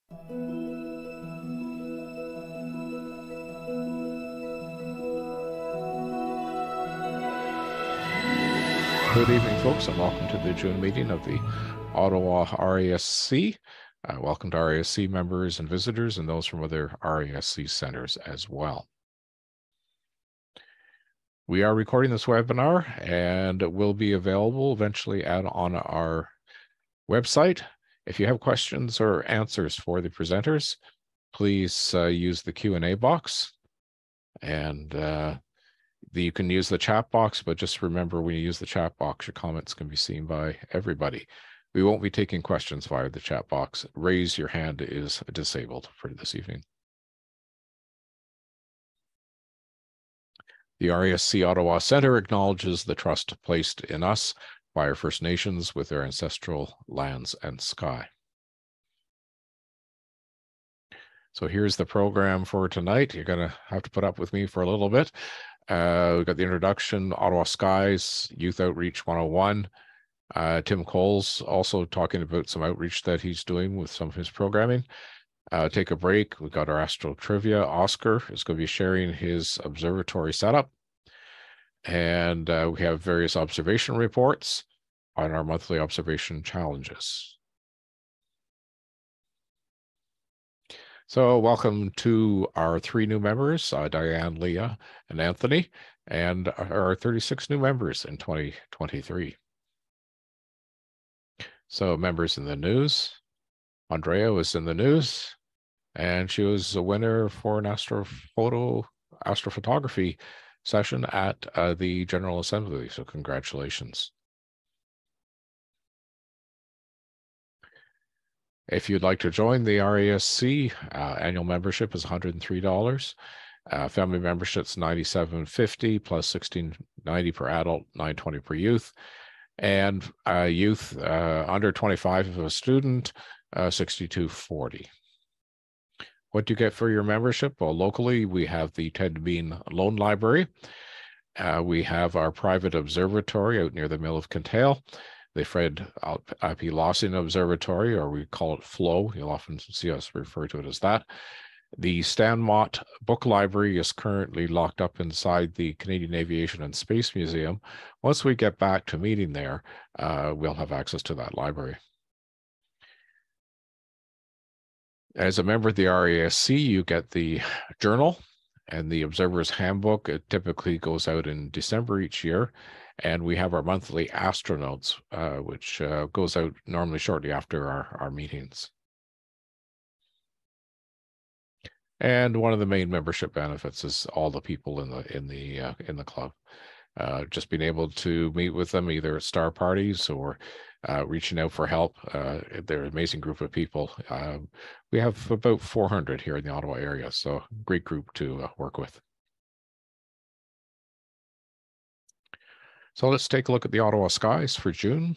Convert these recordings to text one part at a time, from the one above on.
Good evening, folks, and welcome to the June meeting of the Ottawa RASC. Welcome to RASC members and visitors and those from other RASC centers as well. We are recording this webinar and it will be available eventually on our website. If you have questions or answers for the presenters, please use the Q&A box, and you can use the chat box, but just remember, when you use the chat box, your comments can be seen by everybody. We won't be taking questions via the chat box. Raise your hand is disabled for this evening. The RASC Ottawa Centre acknowledges the trust placed in us by our First Nations with their ancestral lands and sky. So here's the program for tonight. You're going to have to put up with me for a little bit. We've got the introduction, Ottawa Skies, Youth Outreach 101. Tim Cole's also talking about some outreach that he's doing with some of his programming. Take a break. We've got our AstroTrivia. Oscar is going to be sharing his observatory setup. And we have various observation reports on our monthly observation challenges. So welcome to our 3 new members, Diane, Leah, and Anthony, and our 36 new members in 2023. So members in the news, Andrea was in the news, and she was a winner for an astrophotography session at the General Assembly, so congratulations. If you'd like to join the RASC, annual membership is $103. Family membership's $97.50 plus $16.90 per adult, $9.20 per youth. And youth under 25 if a student, $62.40. What do you get for your membership? Well, locally, we have the Ted Bean Loan Library. We have our private observatory out near the Mill of Kintail, the Fred P. Lawson Observatory, or we call it FLOW. You'll often see us refer to it as that. The Stan Mott Book Library is currently locked up inside the Canadian Aviation and Space Museum. Once we get back to meeting there, we'll have access to that library. As a member of the RASC, you get the journal and the Observer's Handbook. It typically goes out in December each year. And we have our monthly Astronotes, which goes out normally shortly after our meetings. And one of the main membership benefits is all the people in the club. Just being able to meet with them either at star parties or reaching out for help. They're an amazing group of people. We have about 400 here in the Ottawa area, so great group to work with. So let's take a look at the Ottawa skies for June.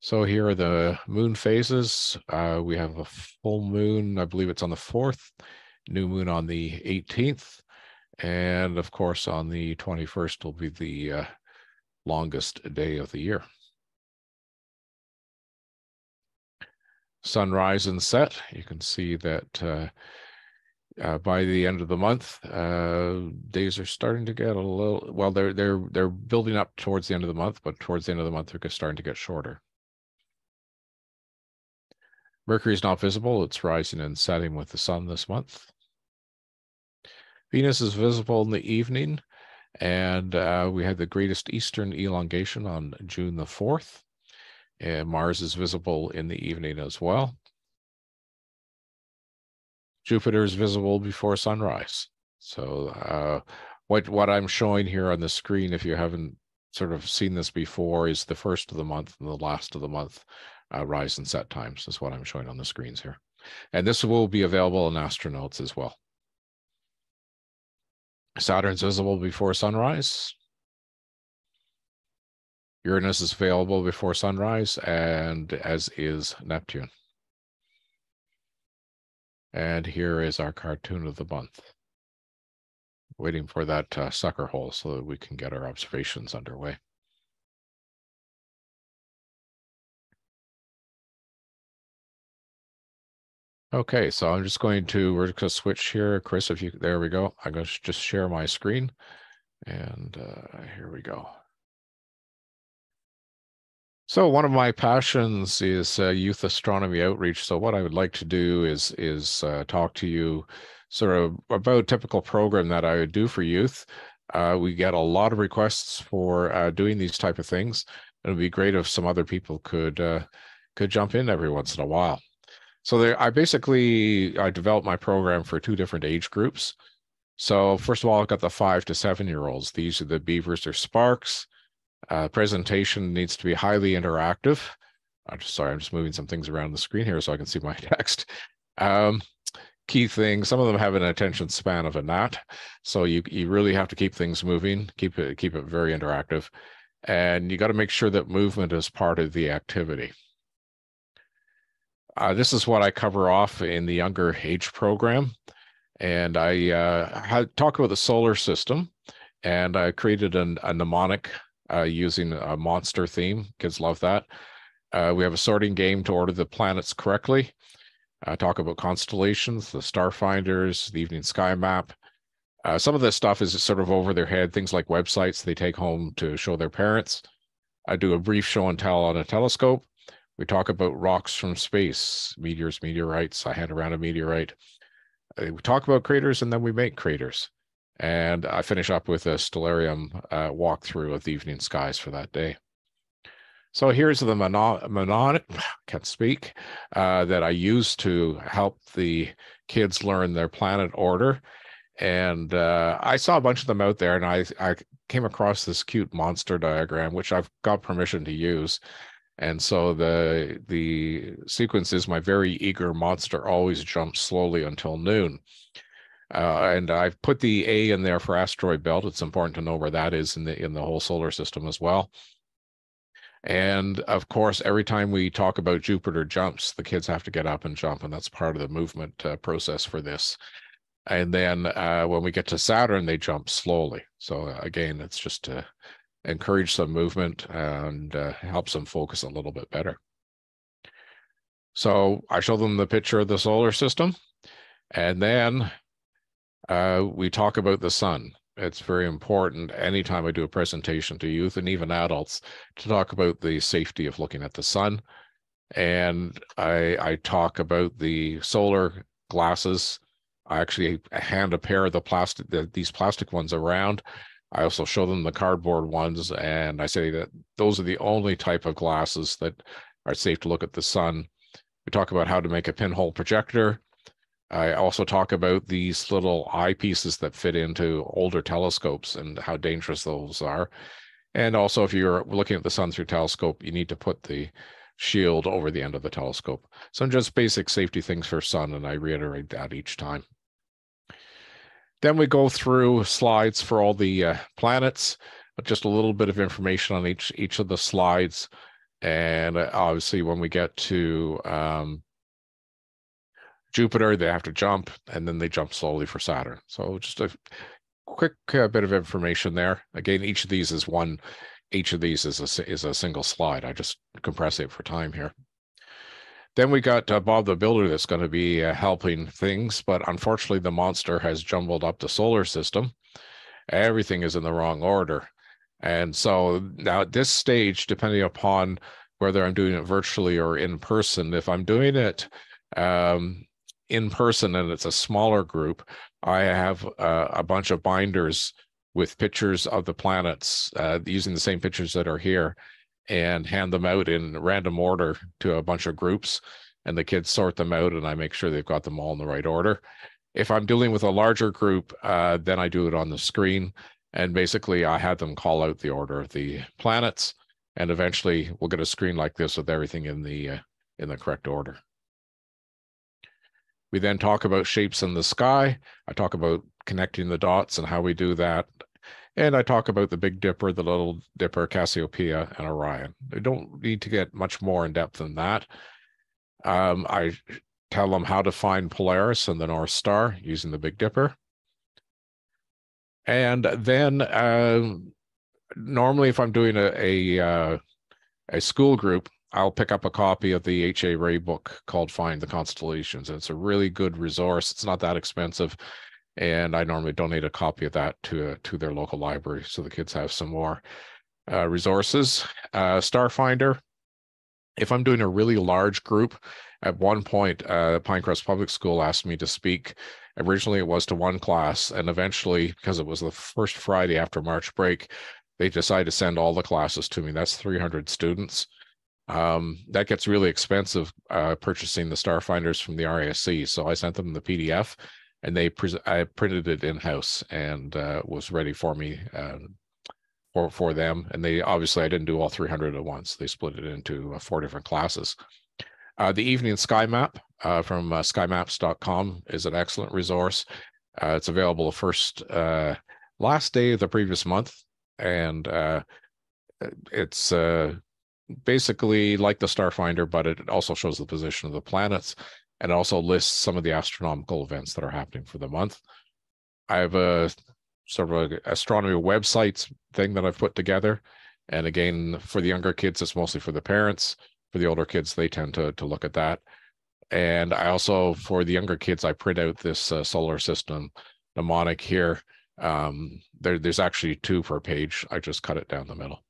So here are the moon phases. We have a full moon, I believe it's on the 4th, new moon on the 18th, and of course on the 21st will be the longest day of the year. Sunrise and set, you can see that by the end of the month, days are starting to get a little, well, they're building up towards the end of the month, but towards the end of the month, they're starting to get shorter. Mercury is not visible. It's rising and setting with the sun this month. Venus is visible in the evening, and we had the greatest eastern elongation on June the 4th. And Mars is visible in the evening as well. Jupiter is visible before sunrise. So what I'm showing here on the screen, if you haven't sort of seen this before, is the first of the month and the last of the month rise and set times is what I'm showing on the screens here. And this will be available in Astronotes as well. Saturn's visible before sunrise. Uranus is available before sunrise, and as is Neptune. And here is our cartoon of the month. Waiting for that sucker hole so that we can get our observations underway. Okay, so I'm just going to, we're just going to switch here. Chris, if you, there we go. I'm going to just share my screen. And here we go. So one of my passions is youth astronomy outreach. So what I would like to do is talk to you sort of about a typical program that I would do for youth. We get a lot of requests for doing these type of things. It would be great if some other people could jump in every once in a while. So there, I developed my program for two different age groups. So first of all, I've got the 5 to 7-year-olds. These are the beavers or sparks. Presentation needs to be highly interactive. I'm just moving some things around the screen here so I can see my text. Key things, some of them have an attention span of a gnat. So you really have to keep things moving, keep it very interactive. And you got to make sure that movement is part of the activity. This is what I cover off in the younger age program. And I talk about the solar system, and I created a mnemonic using a monster theme. Kids love that. We have a sorting game to order the planets correctly. Talk about constellations, the star finders, the evening sky map. Some of this stuff is sort of over their head, things like websites they take home to show their parents. I do a brief show and tell on a telescope. We talk about rocks from space, meteors, meteorites. I hand around a meteorite. We talk about craters, and then we make craters. And I finish up with a stellarium walkthrough of the evening skies for that day. So here's the mnemonic, can't speak, that I use to help the kids learn their planet order. And I saw a bunch of them out there, and I came across this cute monster diagram, which I've got permission to use. And so the sequence is my very eager monster always jumps slowly until noon. And I've put the A in there for asteroid belt. It's important to know where that is in the whole solar system as well. And of course, every time we talk about Jupiter jumps, the kids have to get up and jump, and that's part of the movement process for this. And then when we get to Saturn, they jump slowly. So again, it's just to encourage some movement and helps them focus a little bit better. So I show them the picture of the solar system, and then we talk about the sun. It's very important anytime I do a presentation to youth and even adults to talk about the safety of looking at the sun. And I talk about the solar glasses. I actually hand a pair of these plastic ones around. I also show them the cardboard ones, and I say that those are the only type of glasses that are safe to look at the sun. We talk about how to make a pinhole projector. I also talk about these little eyepieces that fit into older telescopes and how dangerous those are. And also, if you're looking at the sun through telescope, you need to put the shield over the end of the telescope. Some just basic safety things for sun, and I reiterate that each time. Then we go through slides for all the planets, just a little bit of information on each of the slides. And obviously, when we get to Jupiter, they have to jump, and then they jump slowly for Saturn. So just a quick bit of information there. Again, each of these is a single slide. I just compress it for time here. Then we got Bob the Builder that's going to be helping things, but unfortunately the monster has jumbled up the solar system. Everything is in the wrong order. And so now at this stage, depending upon whether I'm doing it virtually or in person, if I'm doing it in person and it's a smaller group, I have a bunch of binders with pictures of the planets using the same pictures that are here, and hand them out in random order to a bunch of groups, and the kids sort them out, and I make sure they've got them all in the right order. If I'm dealing with a larger group, then I do it on the screen, and basically I have them call out the order of the planets, and eventually we'll get a screen like this with everything in the correct order. We then talk about shapes in the sky. I talk about connecting the dots and how we do that. And I talk about the Big Dipper, the Little Dipper, Cassiopeia, and Orion. I don't need to get much more in depth than that. I tell them how to find Polaris and the North Star using the Big Dipper. And then normally if I'm doing a school group, I'll pick up a copy of the Echeverri book called Find the Constellations. It's a really good resource. It's not that expensive. And I normally donate a copy of that to their local library so the kids have some more resources. Starfinder, if I'm doing a really large group, at one point, Pinecrest Public School asked me to speak. Originally, it was to one class, and eventually, because it was the first Friday after March break, they decided to send all the classes to me. That's 300 students. That gets really expensive purchasing the Starfinders from the RASC. So I sent them the PDF, and I printed it in-house and was ready for me for them. And they obviously, I didn't do all 300 at once. They split it into 4 different classes. The Evening Sky Map from skymaps.com is an excellent resource. It's available the last day of the previous month, and it's basically like the Starfinder, but it also shows the position of the planets, and also lists some of the astronomical events that are happening for the month. I have a sort of an astronomy websites thing that I've put together, and again, for the younger kids, it's mostly for the parents. For the older kids, they tend to look at that. And I also, for the younger kids, I print out this solar system mnemonic here. There's actually 2 per page. I just cut it down the middle.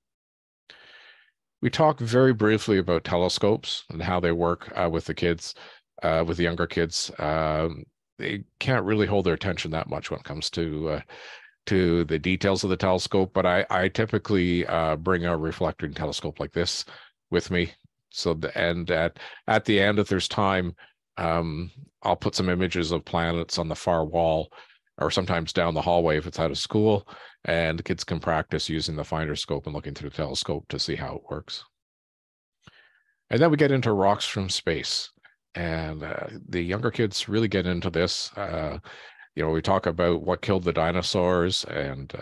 We talk very briefly about telescopes and how they work with the kids, with the younger kids. They can't really hold their attention that much when it comes to the details of the telescope, but I typically bring a reflecting telescope like this with me. So at the end, if there's time, I'll put some images of planets on the far wall, or sometimes down the hallway if it's out of school, and the kids can practice using the finder scope and looking through the telescope to see how it works. And then we get into rocks from space, and the younger kids really get into this. We talk about what killed the dinosaurs, and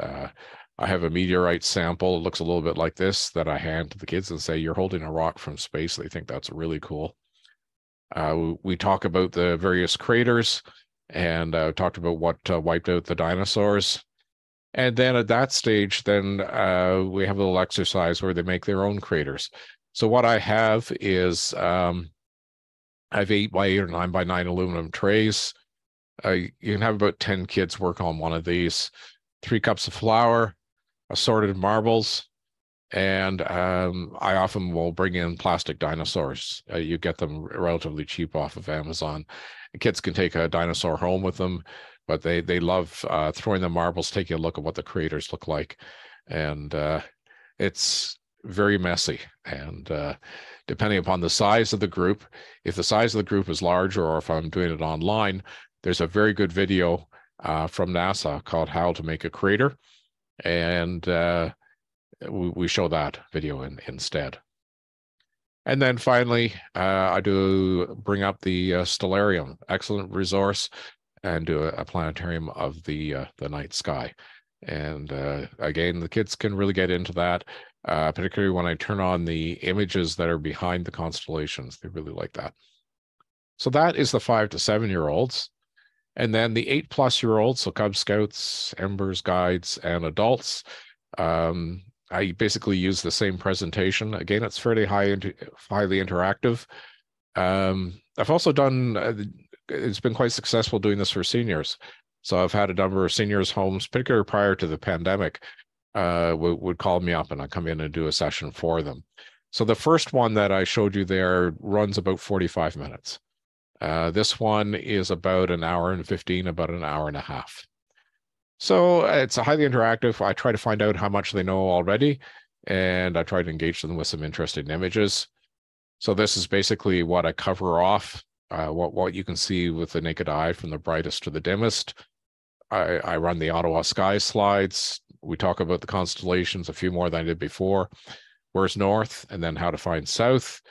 I have a meteorite sample. It looks a little bit like this that I hand to the kids and say, "You're holding a rock from space." They think that's really cool. We talk about the various craters, and talked about what wiped out the dinosaurs. And then at that stage, then we have a little exercise where they make their own craters. So what I have is I have 8x8 or 9x9 aluminum trays. You can have about 10 kids work on one of these. 3 cups of flour, assorted marbles, and I often will bring in plastic dinosaurs. You get them relatively cheap off of Amazon. The kids can take a dinosaur home with them, but they love throwing the marbles, taking a look at what the craters look like. And it's very messy. And depending upon the size of the group, if the size of the group is larger, or if I'm doing it online, there's a very good video from NASA called How to Make a Crater. And we show that video instead. And then finally, I do bring up the Stellarium, excellent resource, and do a planetarium of the night sky. And again, the kids can really get into that, particularly when I turn on the images that are behind the constellations. They really like that. So that is the 5 to 7-year-olds. And then the 8+-year-olds, so Cub Scouts, Embers, Guides, and adults, I basically use the same presentation. Again, it's fairly highly interactive. I've also done, it's been quite successful doing this for seniors. So I've had a number of seniors' homes, particularly prior to the pandemic, would call me up and I'd come in and do a session for them. So the first one that I showed you there runs about 45 minutes. This one is about 1 hour and 15, about 1 hour and a half. So it's a highly interactive. I try to find out how much they know already, and I try to engage them with some interesting images. So this is basically what I cover off, what you can see with the naked eye from the brightest to the dimmest. I run the Ottawa sky slides. We talk about the constellations, a few more than I did before. Where's north, and then how to find south.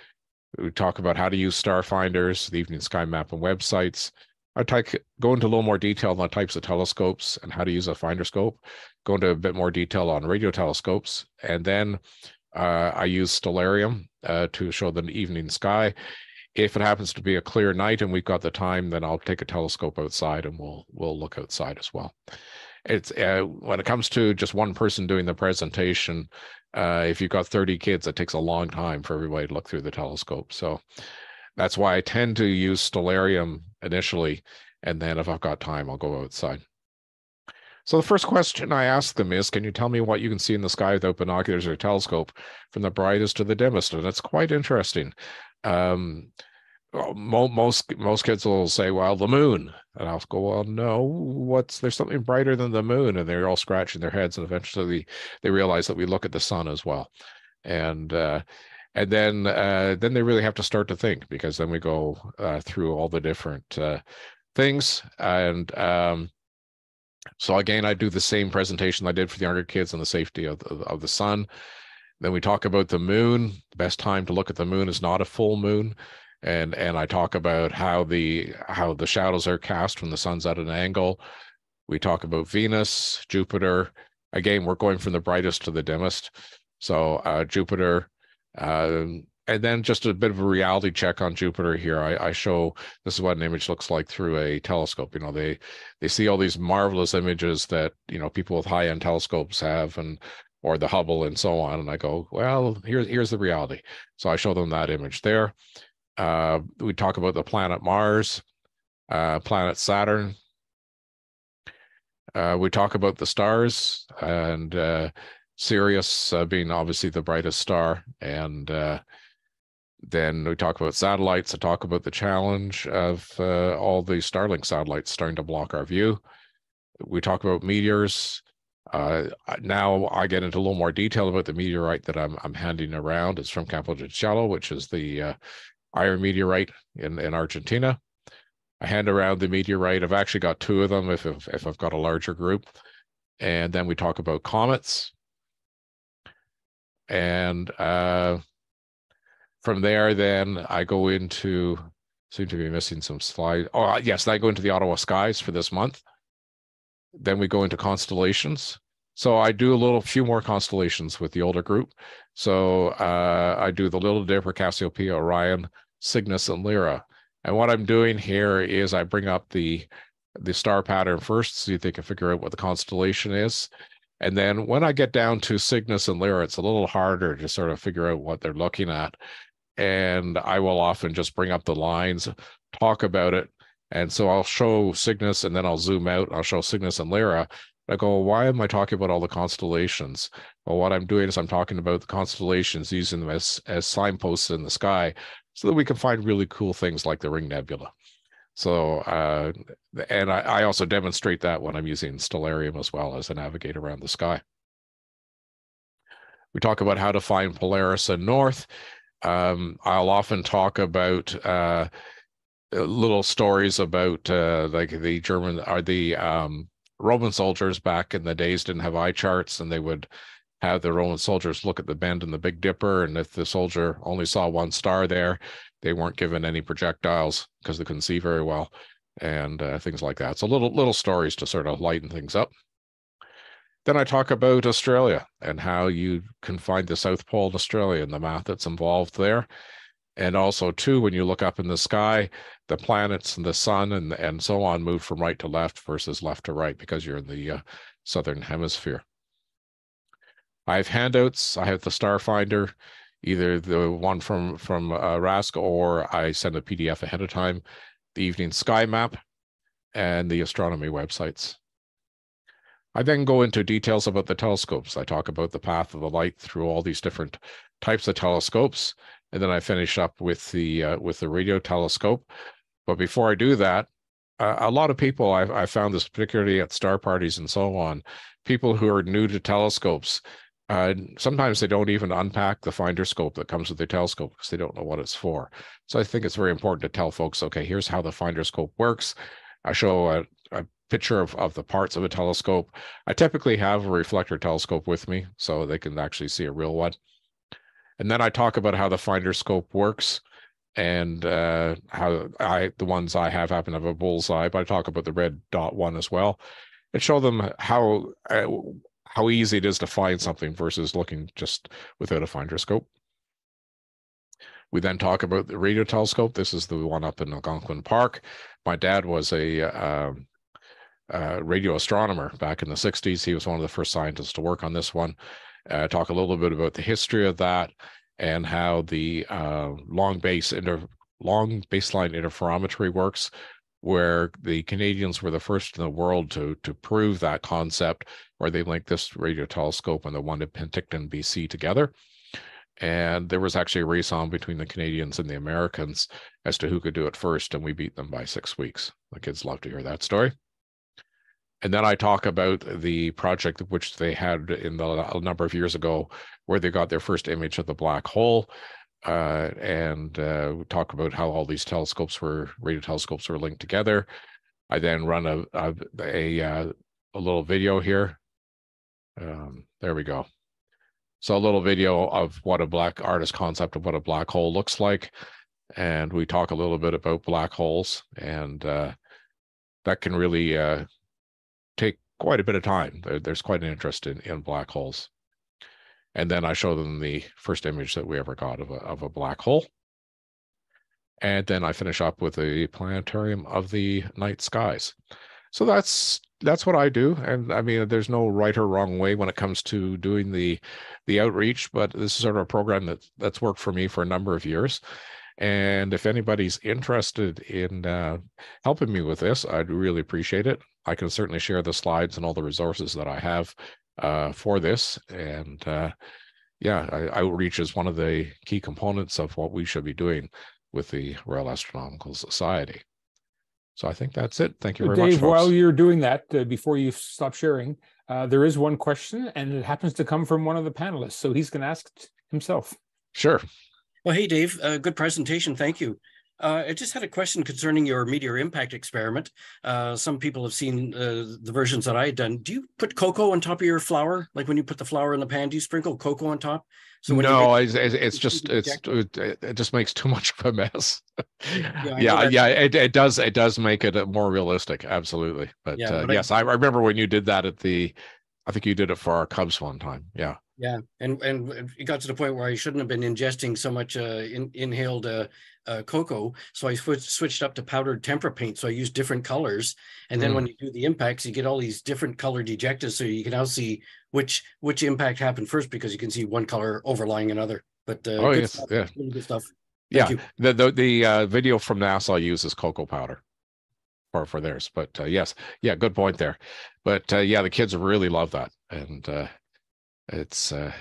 We talk about how to use starfinders, the evening sky map, and websites. I go into a little more detail on the types of telescopes and how to use a finder scope, go into a bit more detail on radio telescopes, and then I use Stellarium to show the evening sky. If it happens to be a clear night and we've got the time, then I'll take a telescope outside and we'll look outside as well. It's when it comes to just one person doing the presentation, If you've got 30 kids, it takes a long time for everybody to look through the telescope. So that's why I tend to use stellarium initially, and then if I've got time, I'll go outside. So the first question I ask them is, can you tell me what you can see in the sky without binoculars or a telescope from the brightest to the dimmest? And it's quite interesting. Most kids will say, well, the moon. And I'll go, well, no, there's something brighter than the moon. And they're all scratching their heads. And eventually they realize that we look at the sun as well. And then they really have to start to think, because then we go through all the different things. And so again, I do the same presentation I did for the younger kids on the safety of the sun. Then we talk about the moon. The best time to look at the moon is not a full moon. And I talk about how the shadows are cast when the sun's at an angle. We talk about Venus, Jupiter. Again, we're going from the brightest to the dimmest. So Jupiter, and then just a bit of a reality check on Jupiter here. I show this is what an image looks like through a telescope. You know, they see all these marvelous images that, you know, people with high-end telescopes have, or the Hubble and so on. And I go, well, here's the reality. So I show them that image there. We talk about the planet Mars, planet Saturn. We talk about the stars, and Sirius being obviously the brightest star. And then we talk about satellites. I talk about the challenge of all the Starlink satellites starting to block our view. We talk about meteors. Now I get into a little more detail about the meteorite that I'm handing around. It's from Campo de Chisholm, which is the iron meteorite in Argentina. I hand around the meteorite. I've actually got two of them if I've got a larger group. And then we talk about comets. And from there, then I go into, seem to be missing some slides. Oh, yes, I go into the Ottawa skies for this month. Then we go into constellations. So I do a few more constellations with the older group. So I do the Little Dipper, Cassiopeia, Orion, Cygnus, and Lyra. And what I'm doing here is I bring up the star pattern first, so they can figure out what the constellation is. And then when I get down to Cygnus and Lyra, it's a little harder to sort of figure out what they're looking at. And I will often just bring up the lines, talk about it. And so I'll show Cygnus, and then I'll zoom out. I'll show Cygnus and Lyra. I go, why am I talking about all the constellations? Well, what I'm doing is I'm talking about the constellations, using them as signposts in the sky, so that we can find really cool things like the Ring Nebula. So, and I also demonstrate that when I'm using stellarium as well as a navigate around the sky. We talk about how to find Polaris and North. I'll often talk about little stories about like the German or the Roman soldiers back in the days didn't have eye charts, and they would have the Roman soldiers look at the bend in the Big Dipper, and if the soldier only saw one star there, they weren't given any projectiles because they couldn't see very well, and things like that. So little stories to sort of lighten things up. Then I talk about Australia and how you can find the South Pole in Australia and the math that's involved there. And also, too, when you look up in the sky, the planets and the sun and so on move from right to left versus left to right because you're in the southern hemisphere. I have handouts. I have the Starfinder, either the one from RASC, or I send a PDF ahead of time, the evening sky map, and the astronomy websites. I then go into details about the telescopes. I talk about the path of the light through all these different types of telescopes, and then I finish up with the radio telescope. But before I do that, a lot of people, I found this particularly at star parties and so on, people who are new to telescopes, sometimes they don't even unpack the finder scope that comes with the telescope because they don't know what it's for. So I think it's very important to tell folks, okay, here's how the finder scope works. I show a picture of the parts of a telescope. I typically have a reflector telescope with me so they can actually see a real one. And then I talk about how the finder scope works, and how the ones I have happen to have a bullseye, but I talk about the red dot one as well, and show them how easy it is to find something versus looking just without a finder scope. We then talk about the radio telescope. This is the one up in Algonquin Park. My dad was a radio astronomer back in the 60s. He was one of the first scientists to work on this one. talk a little bit about the history of that and how the long baseline interferometry works, where the Canadians were the first in the world to prove that concept, where they linked this radio telescope and the one in Penticton, BC together. And there was actually a race on between the Canadians and the Americans as to who could do it first, and we beat them by 6 weeks. The kids love to hear that story. And then I talk about the project which they had a number of years ago, where they got their first image of the black hole, and we talk about how all these radio telescopes were linked together. I then run a little video here. There we go. So a little video of what artist concept of what a black hole looks like. And we talk a little bit about black holes, and that can really take quite a bit of time. There's quite an interest in black holes. And then I show them the first image that we ever got of a black hole. And then I finish up with a planetarium of the night skies. So that's what I do. And I mean, there's no right or wrong way when it comes to doing the outreach, but this is sort of a program that's worked for me for a number of years. And if anybody's interested in helping me with this, I'd really appreciate it. I can certainly share the slides and all the resources that I have for this. And outreach is one of the key components of what we should be doing with the Royal Astronomical Society. So I think that's it. Thank you very much, Dave, folks. while you're doing that, before you stop sharing, there is one question, and it happens to come from one of the panelists. So he's going to ask himself. Sure. Well, hey, Dave, good presentation. Thank you. I just had a question concerning your meteor impact experiment. Some people have seen the versions that I had done. Do you put cocoa on top of your flour? Like when you put the flour in the pan, do you sprinkle cocoa on top? So when it just makes too much of a mess. It does make it more realistic. Absolutely. But yes, I remember when you did that I think you did it for our Cubs one time. Yeah. Yeah, and it got to the point where I shouldn't have been ingesting so much inhaled cocoa, so I switched up to powdered tempera paint. So I used different colors, and then when you do the impacts, you get all these different colored ejectas, so you can now see which impact happened first, because you can see one color overlying another. But good stuff. Yeah, really good stuff. Thank you. The video from NASA uses cocoa powder for theirs, but yes, good point there. But the kids really love that, and it's I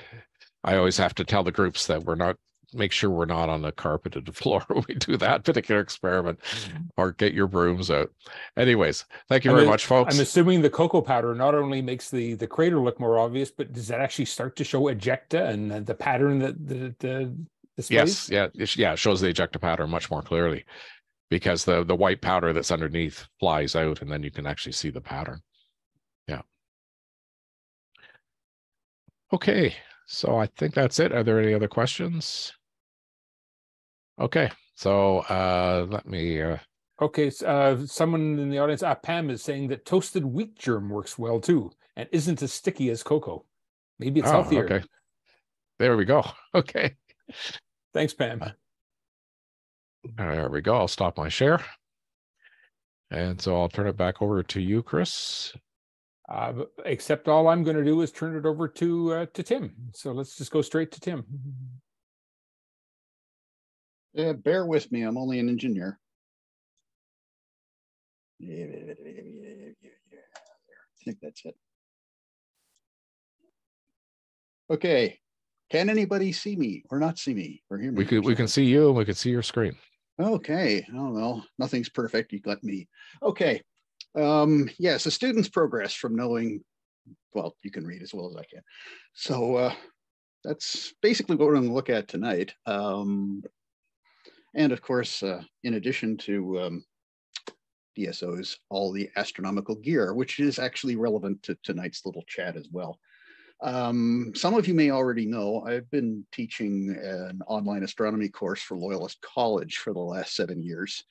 always have to tell the groups that make sure we're not on the carpeted floor when we do that particular experiment, or get your brooms out. Anyways, thank you very much, folks. I'm assuming the cocoa powder not only makes the crater look more obvious, but does that actually start to show ejecta and the pattern that displays? Yes, it shows the ejecta pattern much more clearly, because the white powder that's underneath flies out, and then you can actually see the pattern. Yeah. Okay, so I think that's it. Are there any other questions? Okay, so let me... Okay, someone in the audience, Pam, is saying that toasted wheat germ works well too, and isn't as sticky as cocoa. Maybe it's healthier. Okay, there we go. Okay. Thanks, Pam. There we go. I'll stop my share. And so I'll turn it back over to you, Chris. Except all I'm going to do is turn it over to Tim. So let's just go straight to Tim. Bear with me. I'm only an engineer. I think that's it. Okay. Can anybody see me or not see me or hear me? We can see you, and we can see your screen. Okay. Oh, well, nothing's perfect. You got me. Okay. Yes, a student's progress from knowing, well, you can read as well as I can. So that's basically what we're going to look at tonight. And of course, in addition to DSOs, all the astronomical gear, which is actually relevant to tonight's little chat as well. Some of you may already know, I've been teaching an online astronomy course for Loyalist College for the last 7 years.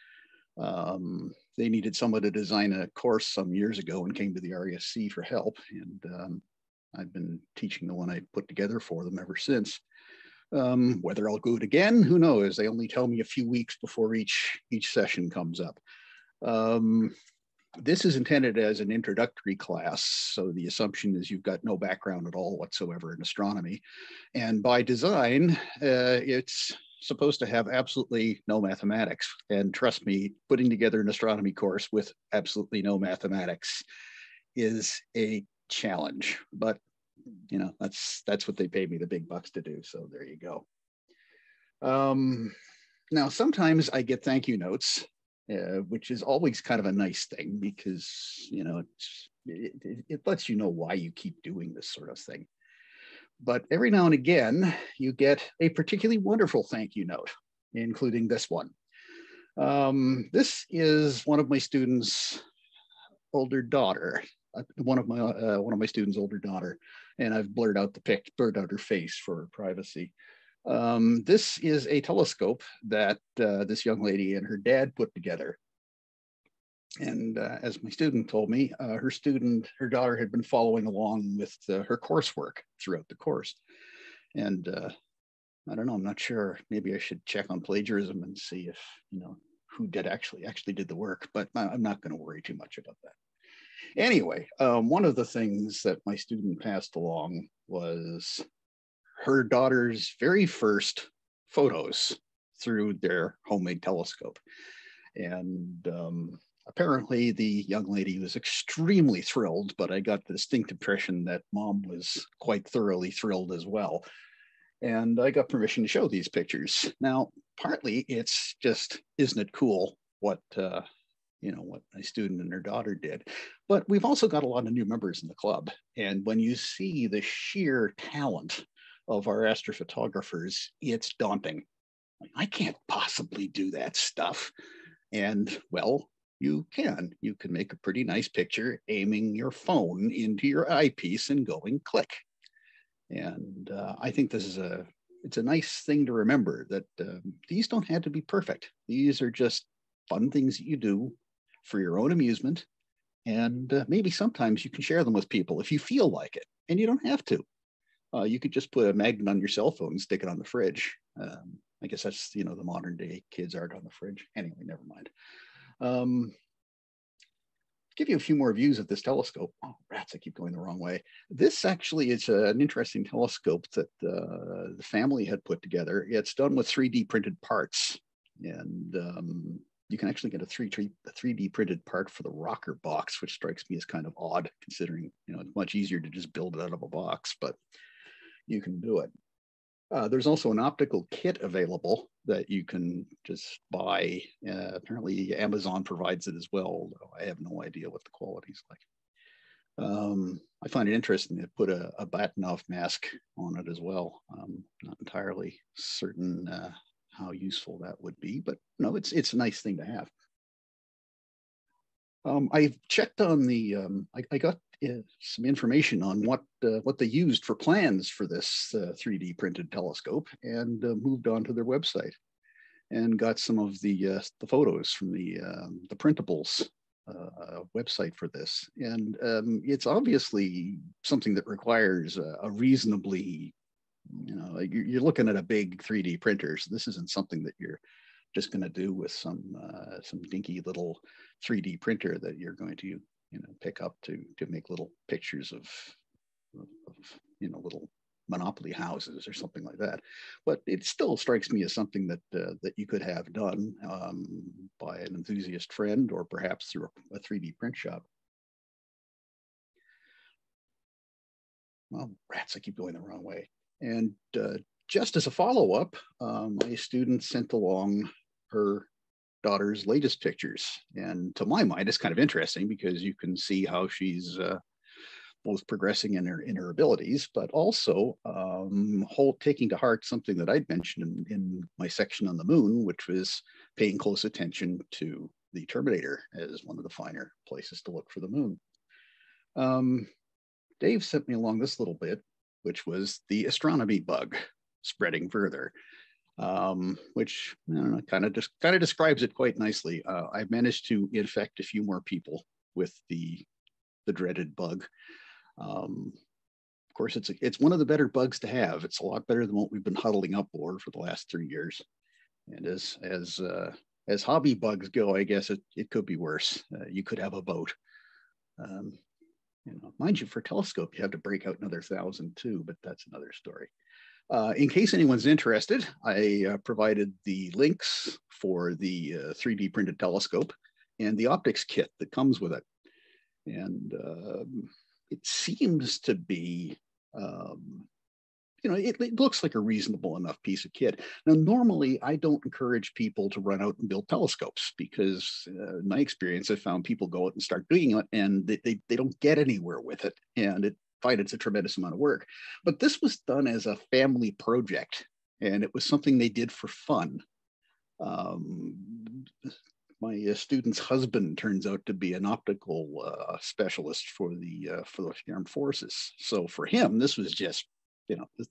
They needed someone to design a course some years ago and came to the RASC for help. And I've been teaching the one I put together for them ever since. Whether I'll do it again, who knows? They only tell me a few weeks before each session comes up. This is intended as an introductory class, so the assumption is you've got no background at all whatsoever in astronomy. And by design, it's supposed to have absolutely no mathematics. And trust me, putting together an astronomy course with absolutely no mathematics is a challenge. But you know, that's what they pay me the big bucks to do. So there you go. Now, sometimes I get thank you notes, which is always kind of a nice thing because, you know, it lets you know why you keep doing this sort of thing. But every now and again, you get a particularly wonderful thank you note, including this one. This is one of my students' older daughter, one of my students' older daughter, and I've blurred out her face for privacy. This is a telescope that this young lady and her dad put together. And as my student told me, her daughter had been following along with her coursework throughout the course. And I don't know, I'm not sure. Maybe I should check on plagiarism and see if, you know, who did actually did the work, but I'm not going to worry too much about that. Anyway, one of the things that my student passed along was her daughter's very first photos through their homemade telescope. And apparently the young lady was extremely thrilled, but I got the distinct impression that mom was quite thoroughly thrilled as well. And I got permission to show these pictures. Now, partly it's just, isn't it cool what my student and her daughter did. But we've also got a lot of new members in the club. And when you see the sheer talent of our astrophotographers, it's daunting. I can't possibly do that stuff. And well, you can. You can make a pretty nice picture aiming your phone into your eyepiece and going click. And I think this is it's a nice thing to remember that these don't have to be perfect. These are just fun things that you do for your own amusement. And maybe sometimes you can share them with people if you feel like it, and you don't have to. You could just put a magnet on your cell phone and stick it on the fridge. I guess that's, you know, the modern day kids art on the fridge. Anyway, never mind. Give you a few more views of this telescope. Oh, rats, I keep going the wrong way. This actually is an interesting telescope that the family had put together. It's done with 3D printed parts. And you can actually get a 3D printed part for the rocker box, which strikes me as kind of odd, considering, you know, it's much easier to just build it out of a box, but you can do it. There's also an optical kit available that you can just buy. Apparently Amazon provides it as well, although I have no idea what the quality is like. I find it interesting to put a Batinov mask on it as well. Not entirely certain how useful that would be, but no, it's a nice thing to have. I checked on the, I got some information on what they used for plans for this 3D printed telescope, and moved on to their website and got some of the photos from the printables website for this. And it's obviously something that requires a reasonably, you know, you're looking at a big 3D printer. So this isn't something that you're just going to do with some dinky little 3D printer that you're going to, you know, pick up to make little pictures of you know, little Monopoly houses or something like that. But it still strikes me as something that that you could have done by an enthusiast friend, or perhaps through a 3D print shop. Well, rats, I keep going the wrong way. And just as a follow-up, my student sent along her daughter's latest pictures. And to my mind, it's kind of interesting because you can see how she's both progressing in her abilities, but also taking to heart something that I'd mentioned in my section on the moon, which was paying close attention to the Terminator as one of the finer places to look for the moon. Dave sent me along this little bit, which was the astronomy bug spreading further, which I don't know, kind of describes it quite nicely. I managed to infect a few more people with the dreaded bug. Of course, it's one of the better bugs to have. It's a lot better than what we've been huddling up for the last 3 years. And as as hobby bugs go, I guess it could be worse. You could have a boat. Mind you, for a telescope, you have to break out another 1,000 too, but that's another story. In case anyone's interested, I provided the links for the 3D printed telescope and the optics kit that comes with it. And it seems to be, it looks like a reasonable enough piece of kit. Now, normally I don't encourage people to run out and build telescopes because in my experience, I've found people go out and start doing it and they don't get anywhere with it. And find it's a tremendous amount of work. But this was done as a family project, and it was something they did for fun. My student's husband turns out to be an optical specialist for the armed forces. So for him, this was just,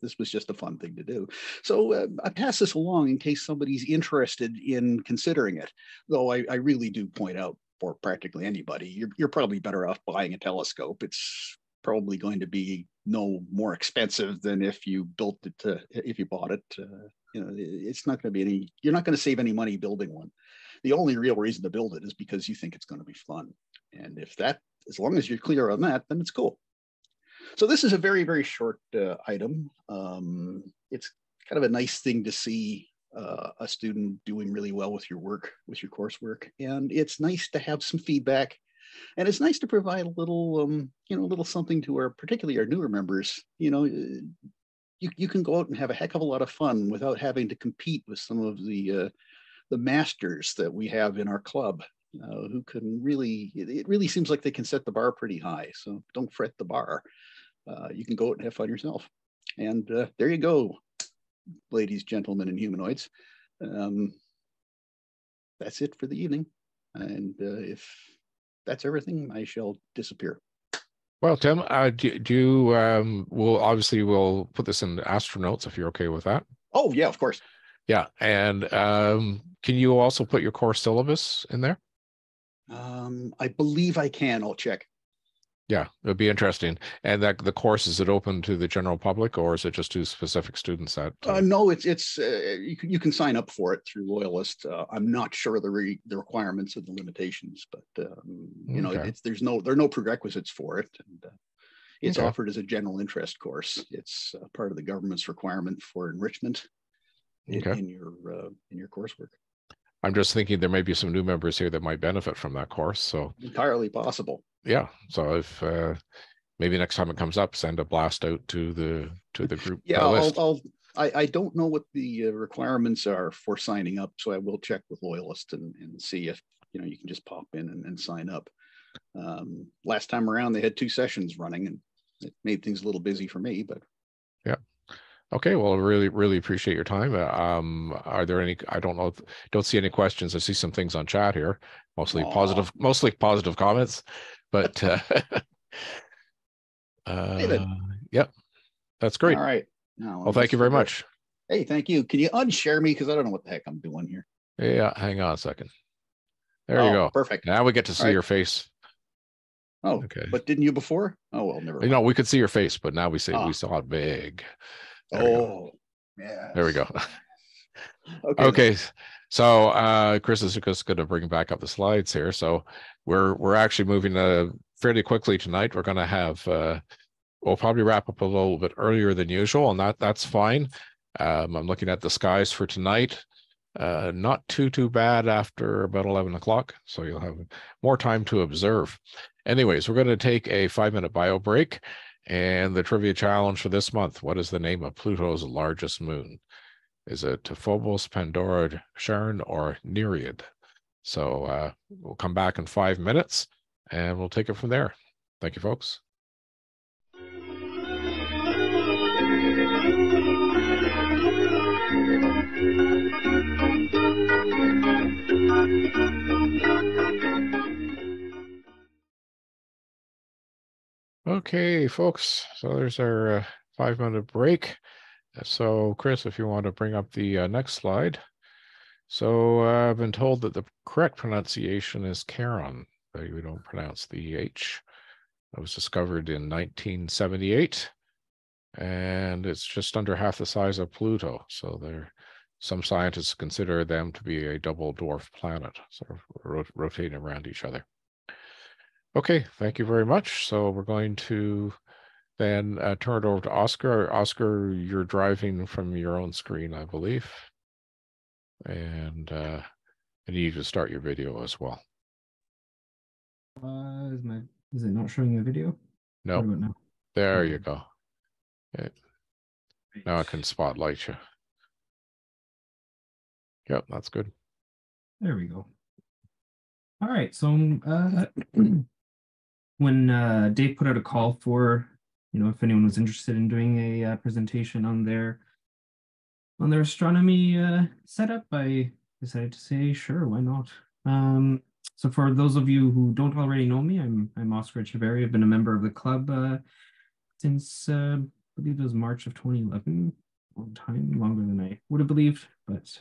this was just a fun thing to do. So I pass this along in case somebody's interested in considering it. Though I really do point out for practically anybody, you're probably better off buying a telescope. It's probably going to be no more expensive than if you built it, if you bought it. It's not going to be you're not going to save any money building one. The only real reason to build it is because you think it's going to be fun. And as long as you're clear on that, then it's cool. So this is a very, very short item. It's kind of a nice thing to see a student doing really well with your work, with your coursework. And it's nice to have some feedback. And it's nice to provide a little, little something to particularly our newer members. You can go out and have a heck of a lot of fun without having to compete with some of the masters that we have in our club, who can really, it really seems like they can set the bar pretty high. So don't fret the bar. You can go out and have fun yourself. And there you go, ladies, gentlemen, and humanoids. That's it for the evening. And if that's everything, I shall disappear. Well, Tim, we'll put this in the Astronotes if you're okay with that. Oh, yeah, of course. Yeah. And can you also put your course syllabus in there? I believe I can. I'll check. Yeah, it'd be interesting. And that the course, is it open to the general public, or is it just to specific students? No, it's you can sign up for it through Loyalist. I'm not sure the requirements and the limitations, but okay. There are no prerequisites for it, and it's okay. Offered as a general interest course. It's part of the government's requirement for enrichment in your coursework. I'm just thinking there may be some new members here that might benefit from that course. So entirely possible. Yeah. So if maybe next time it comes up, send a blast out to the group. Yeah, I don't know what the requirements are for signing up, so I will check with Loyalist and see if you can just pop in and sign up. Last time around, they had 2 sessions running, and it made things a little busy for me. But yeah. Okay, well, really, really appreciate your time. Are there any? I don't know. Don't see any questions. I see some things on chat here, mostly positive comments. But yep, that's great. All right. Well, thank you very much. Hey, thank you. Can you unshare me, because I don't know what the heck I'm doing here? Yeah, hang on a second. There you go. Perfect. Now we get to see your face. Oh, okay. But didn't you before? Oh well, never mind. We could see your face, but now we saw it big. Yeah. There we go. Okay. So Chris is just going to bring back up the slides here. So we're actually moving fairly quickly tonight. We're going to have we'll probably wrap up a little bit earlier than usual, and that's fine. I'm looking at the skies for tonight. Not too bad after about 11 o'clock, so you'll have more time to observe. Anyways, we're going to take a 5-minute bio break. And the trivia challenge for this month: what is the name of Pluto's largest moon? Is it Phobos, Pandora, Charon, or Nereid? So we'll come back in 5 minutes and we'll take it from there. Thank you, folks. Okay, folks, so there's our 5-minute break. So, Chris, if you want to bring up the next slide. So, I've been told that the correct pronunciation is Charon. We don't pronounce the H. It was discovered in 1978, and it's just under half the size of Pluto. So, some scientists consider them to be a double dwarf planet, sort of rotating around each other. Okay, thank you very much. So we're going to then turn it over to Oscar. Oscar, you're driving from your own screen, I believe. And I need you to start your video as well. Is it not showing the video? No. What about now? There you go. Okay. Now I can spotlight you. Yep, that's good. There we go. All right. So when Dave put out a call for, if anyone was interested in doing a presentation on their astronomy setup, I decided to say, sure, why not? So for those of you who don't already know me, I'm Oscar Echeverri. I've been a member of the club since I believe it was March of 2011. Long time, longer than I would have believed, but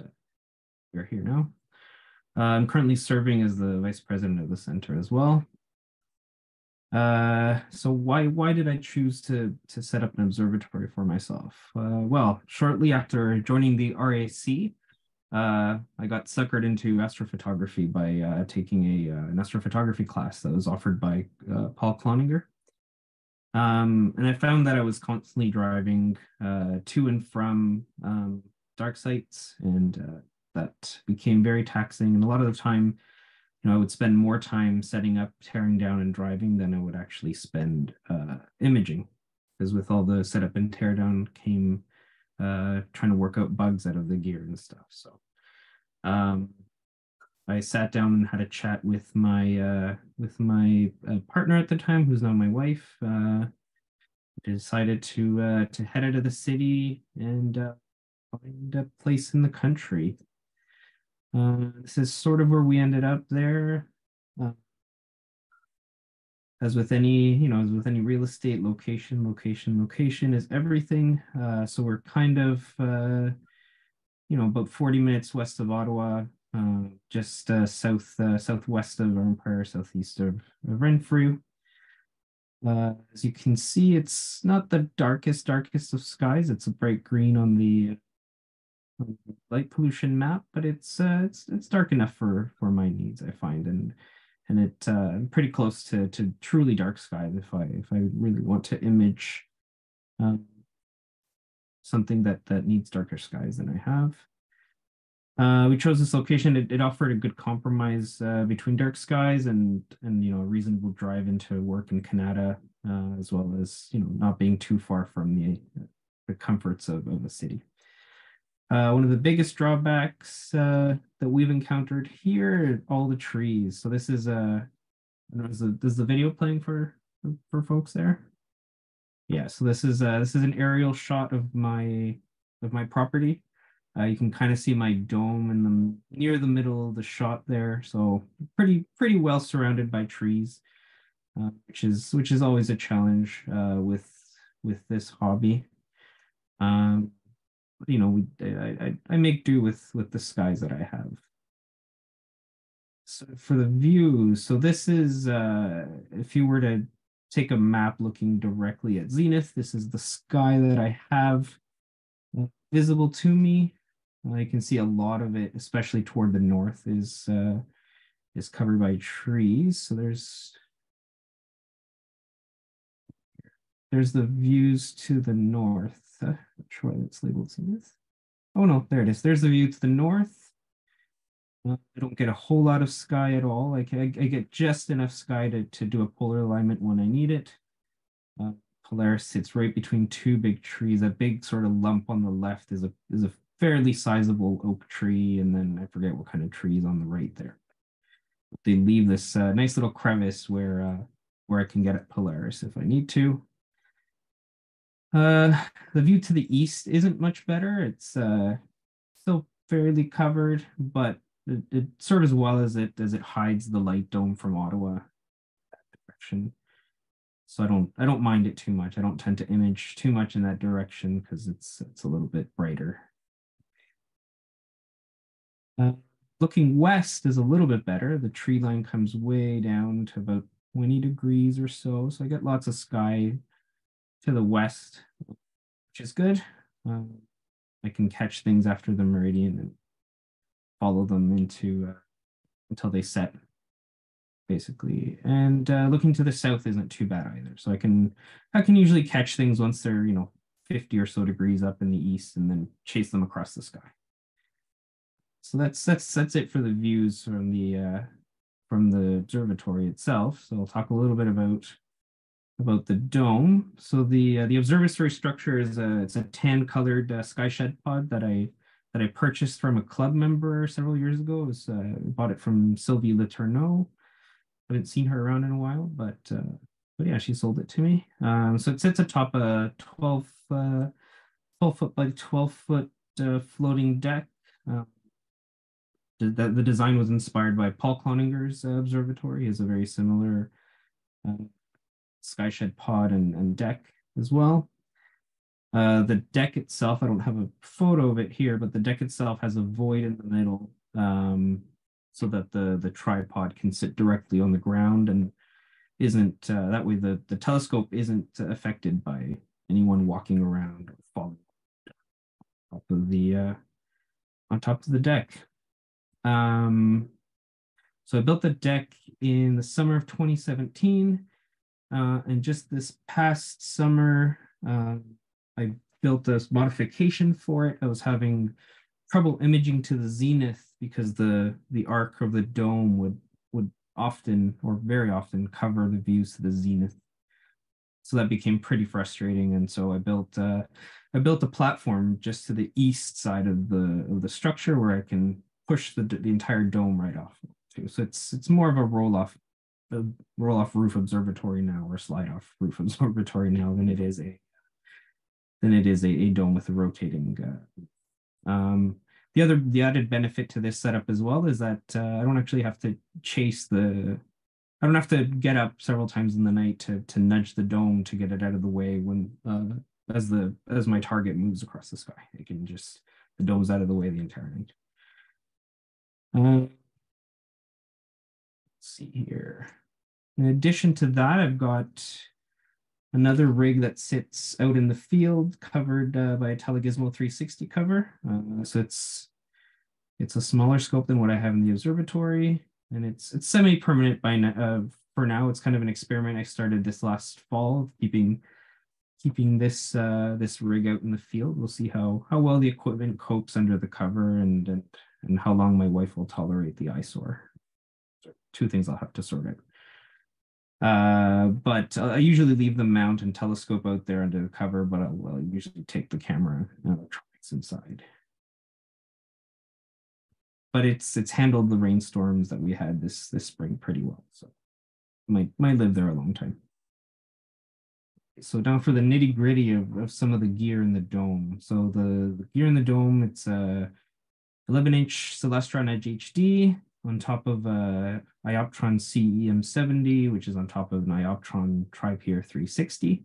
we're here now. I'm currently serving as the vice president of the center as well. So why did I choose to set up an observatory for myself? Well, shortly after joining the RASC, I got suckered into astrophotography by taking an astrophotography class that was offered by Paul Cloninger. And I found that I was constantly driving to and from dark sites, and that became very taxing. And a lot of the time, I would spend more time setting up, tearing down, and driving than I would actually spend imaging, because with all the setup and tear down came trying to work out bugs out of the gear and stuff. So I sat down and had a chat with my partner at the time, who's now my wife. Decided to head out of the city and find a place in the country. This is sort of where we ended up there. As with any real estate, location is everything. So we're kind of, about 40 minutes west of Ottawa, just southwest of Empire, southeast of Renfrew. As you can see, it's not the darkest of skies. It's a bright green on the light pollution map, but it's dark enough for my needs, I find, and I'm pretty close to truly dark skies if I really want to image something that needs darker skies than I have. We chose this location. It offered a good compromise between dark skies and a reasonable drive into work in Canada, as well as not being too far from the comforts of a city. One of the biggest drawbacks that we've encountered here are all the trees. So this is is the video playing for folks there? Yeah. So this is an aerial shot of my property. You can kind of see my dome near the middle of the shot there. So pretty well surrounded by trees, which is always a challenge with this hobby. I make do with the skies that I have. So for the view, so this is if you were to take a map looking directly at zenith, this is the sky that I have visible to me. You can see a lot of it, especially toward the north, is covered by trees. So there's the views to the north. Not sure why it's labeled zenith. Oh no, there it is. There's the view to the north. I don't get a whole lot of sky at all. I get just enough sky to do a polar alignment when I need it. Polaris sits right between two big trees. A big sort of lump on the left is a fairly sizable oak tree, and then I forget what kind of tree is on the right there. They leave this nice little crevice where I can get at Polaris if I need to. The view to the east isn't much better. It's still fairly covered, but it sort of as well as it hides the light dome from Ottawa that direction. So I don't mind it too much. I don't tend to image too much in that direction because it's a little bit brighter. Looking west is a little bit better. The tree line comes way down to about 20 degrees or so. So I get lots of sky to the west, which is good. I can catch things after the meridian and follow them into until they set, basically. And looking to the south isn't too bad either. So I can usually catch things once they're 50 or so degrees up in the east, and then chase them across the sky. So that's it for the views from the observatory itself. So I'll talk a little bit about the dome. So the observatory structure is it's a tan colored sky shed pod that I purchased from a club member several years ago. Bought it from Sylvie Letourneau. Haven't seen her around in a while, but yeah, she sold it to me. So it sits atop a 12 foot by 12 foot floating deck. The design was inspired by Paul Cloninger's observatory. He has a very similar sky shed pod and deck as well. The deck itself, I don't have a photo of it here, but the deck itself has a void in the middle, so that the tripod can sit directly on the ground and isn't that way the telescope isn't affected by anyone walking around or falling on top of the deck. So I built the deck in the summer of 2017, and just this past summer, I built this modification for it. I was having trouble imaging to the zenith because the arc of the dome would often, or very often, cover the views to the zenith. So that became pretty frustrating, and so I built a platform just to the east side of the structure where I can push the entire dome right off too. So it's more of a roll off roof observatory now, or slide off roof observatory now, than it is a dome with a rotating. The added benefit to this setup as well is that I don't actually have to I don't have to get up several times in the night to nudge the dome to get it out of the way when as my target moves across the sky. The dome's out of the way the entire night. Let's see here. In addition to that, I've got another rig that sits out in the field, covered by a Telegizmo 360 cover. So it's a smaller scope than what I have in the observatory, and it's semi-permanent for now. It's kind of an experiment I started this last fall, keeping this rig out in the field. We'll see how well the equipment copes under the cover, and how long my wife will tolerate the eyesore. Two things I'll have to sort out. But I usually leave the mount and telescope out there under the cover, but I'll usually take the camera and electronics inside. But it's handled the rainstorms that we had this spring pretty well, so might live there a long time. So now for the nitty gritty of some of the gear in the dome. So the gear in the dome, it's a 11-inch Celestron Edge HD on top of Ioptron CEM70, which is on top of an Ioptron TriPeer 360.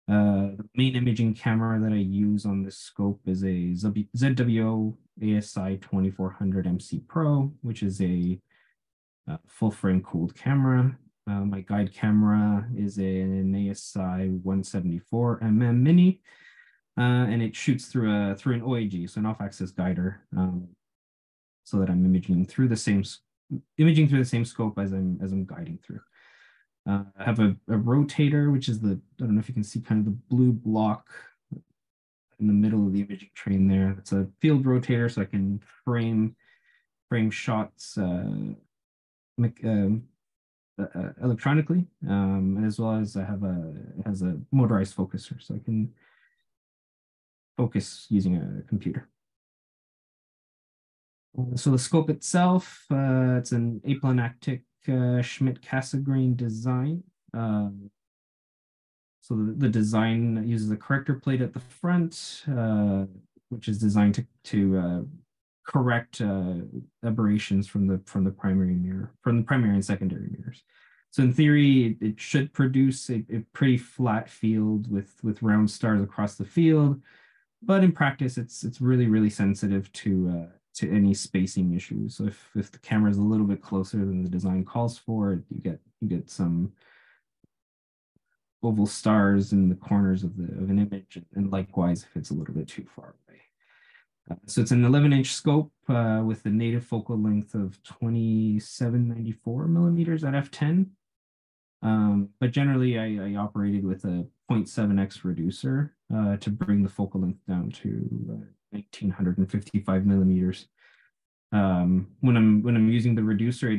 The main imaging camera that I use on this scope is a ZWO ASI 2400 MC Pro, which is a full frame cooled camera. My guide camera is an ASI 174 mm Mini, and it shoots through an OAG, so an off-axis guider, so that I'm imaging through the same scope as I'm guiding through. I have a rotator, which is I don't know if you can see kind of the blue block in the middle of the imaging train there. It's a field rotator, so I can frame shots electronically, as well as it has a motorized focuser, so I can focus using a computer. So the scope itself, it's an aplanactic Schmidt-Cassegrain design. So the design uses a corrector plate at the front, which is designed to correct aberrations from the primary mirror, from the primary and secondary mirrors. So in theory, it should produce a pretty flat field with round stars across the field, but in practice, it's really, really sensitive to any spacing issues. So if the camera is a little bit closer than the design calls for, you get some oval stars in the corners of an image, and likewise if it's a little bit too far away. So it's an 11-inch scope with a native focal length of 2794 millimeters at f10. But generally, I operated with a 0.7x reducer to bring the focal length down to 1955 millimeters. When I'm using the reducer,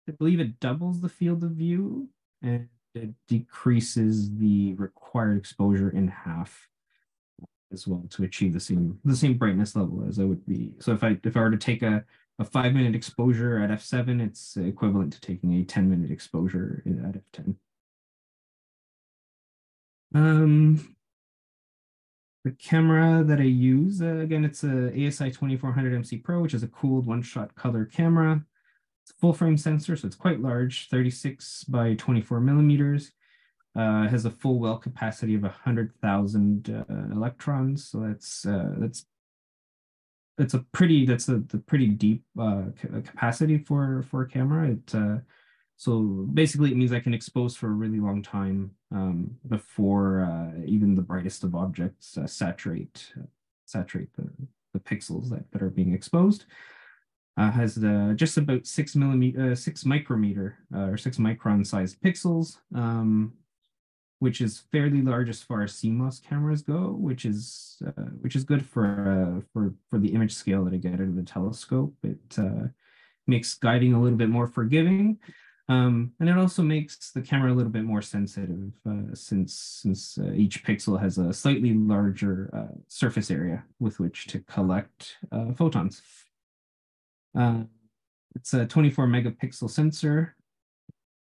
I believe it doubles the field of view and it decreases the required exposure in half as well to achieve the same brightness level as I would be. So if I were to take a 5-minute exposure at f7, it's equivalent to taking a 10-minute exposure at f10. The camera that I use, again, it's a ASI 2400 MC Pro, which is a cooled one-shot color camera. It's a full-frame sensor, so it's quite large, 36 by 24 millimeters. It has a full well capacity of 100,000 electrons, so that's a pretty deep capacity for a camera. So basically it means I can expose for a really long time before even the brightest of objects saturate the pixels that are being exposed. Has just about 6 micrometer or 6 micron sized pixels, which is fairly large as far as CMOS cameras go, which is good for the image scale that I get out of the telescope. It makes guiding a little bit more forgiving, and it also makes the camera a little bit more sensitive since each pixel has a slightly larger surface area with which to collect photons. It's a 24 megapixel sensor,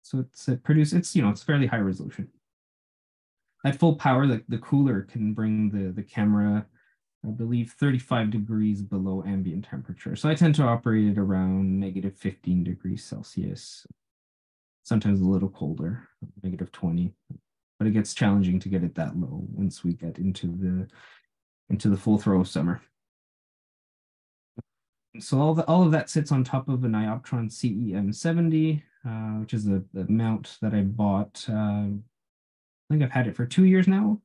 so it's fairly high resolution. At full power, the cooler can bring the camera, I believe, 35 degrees below ambient temperature. So I tend to operate at around negative 15 degrees Celsius, sometimes a little colder, negative 20. But it gets challenging to get it that low once we get into the full throw of summer. So all of that sits on top of an Ioptron CEM70, which is a mount that I bought. I think I've had it for 2 years now.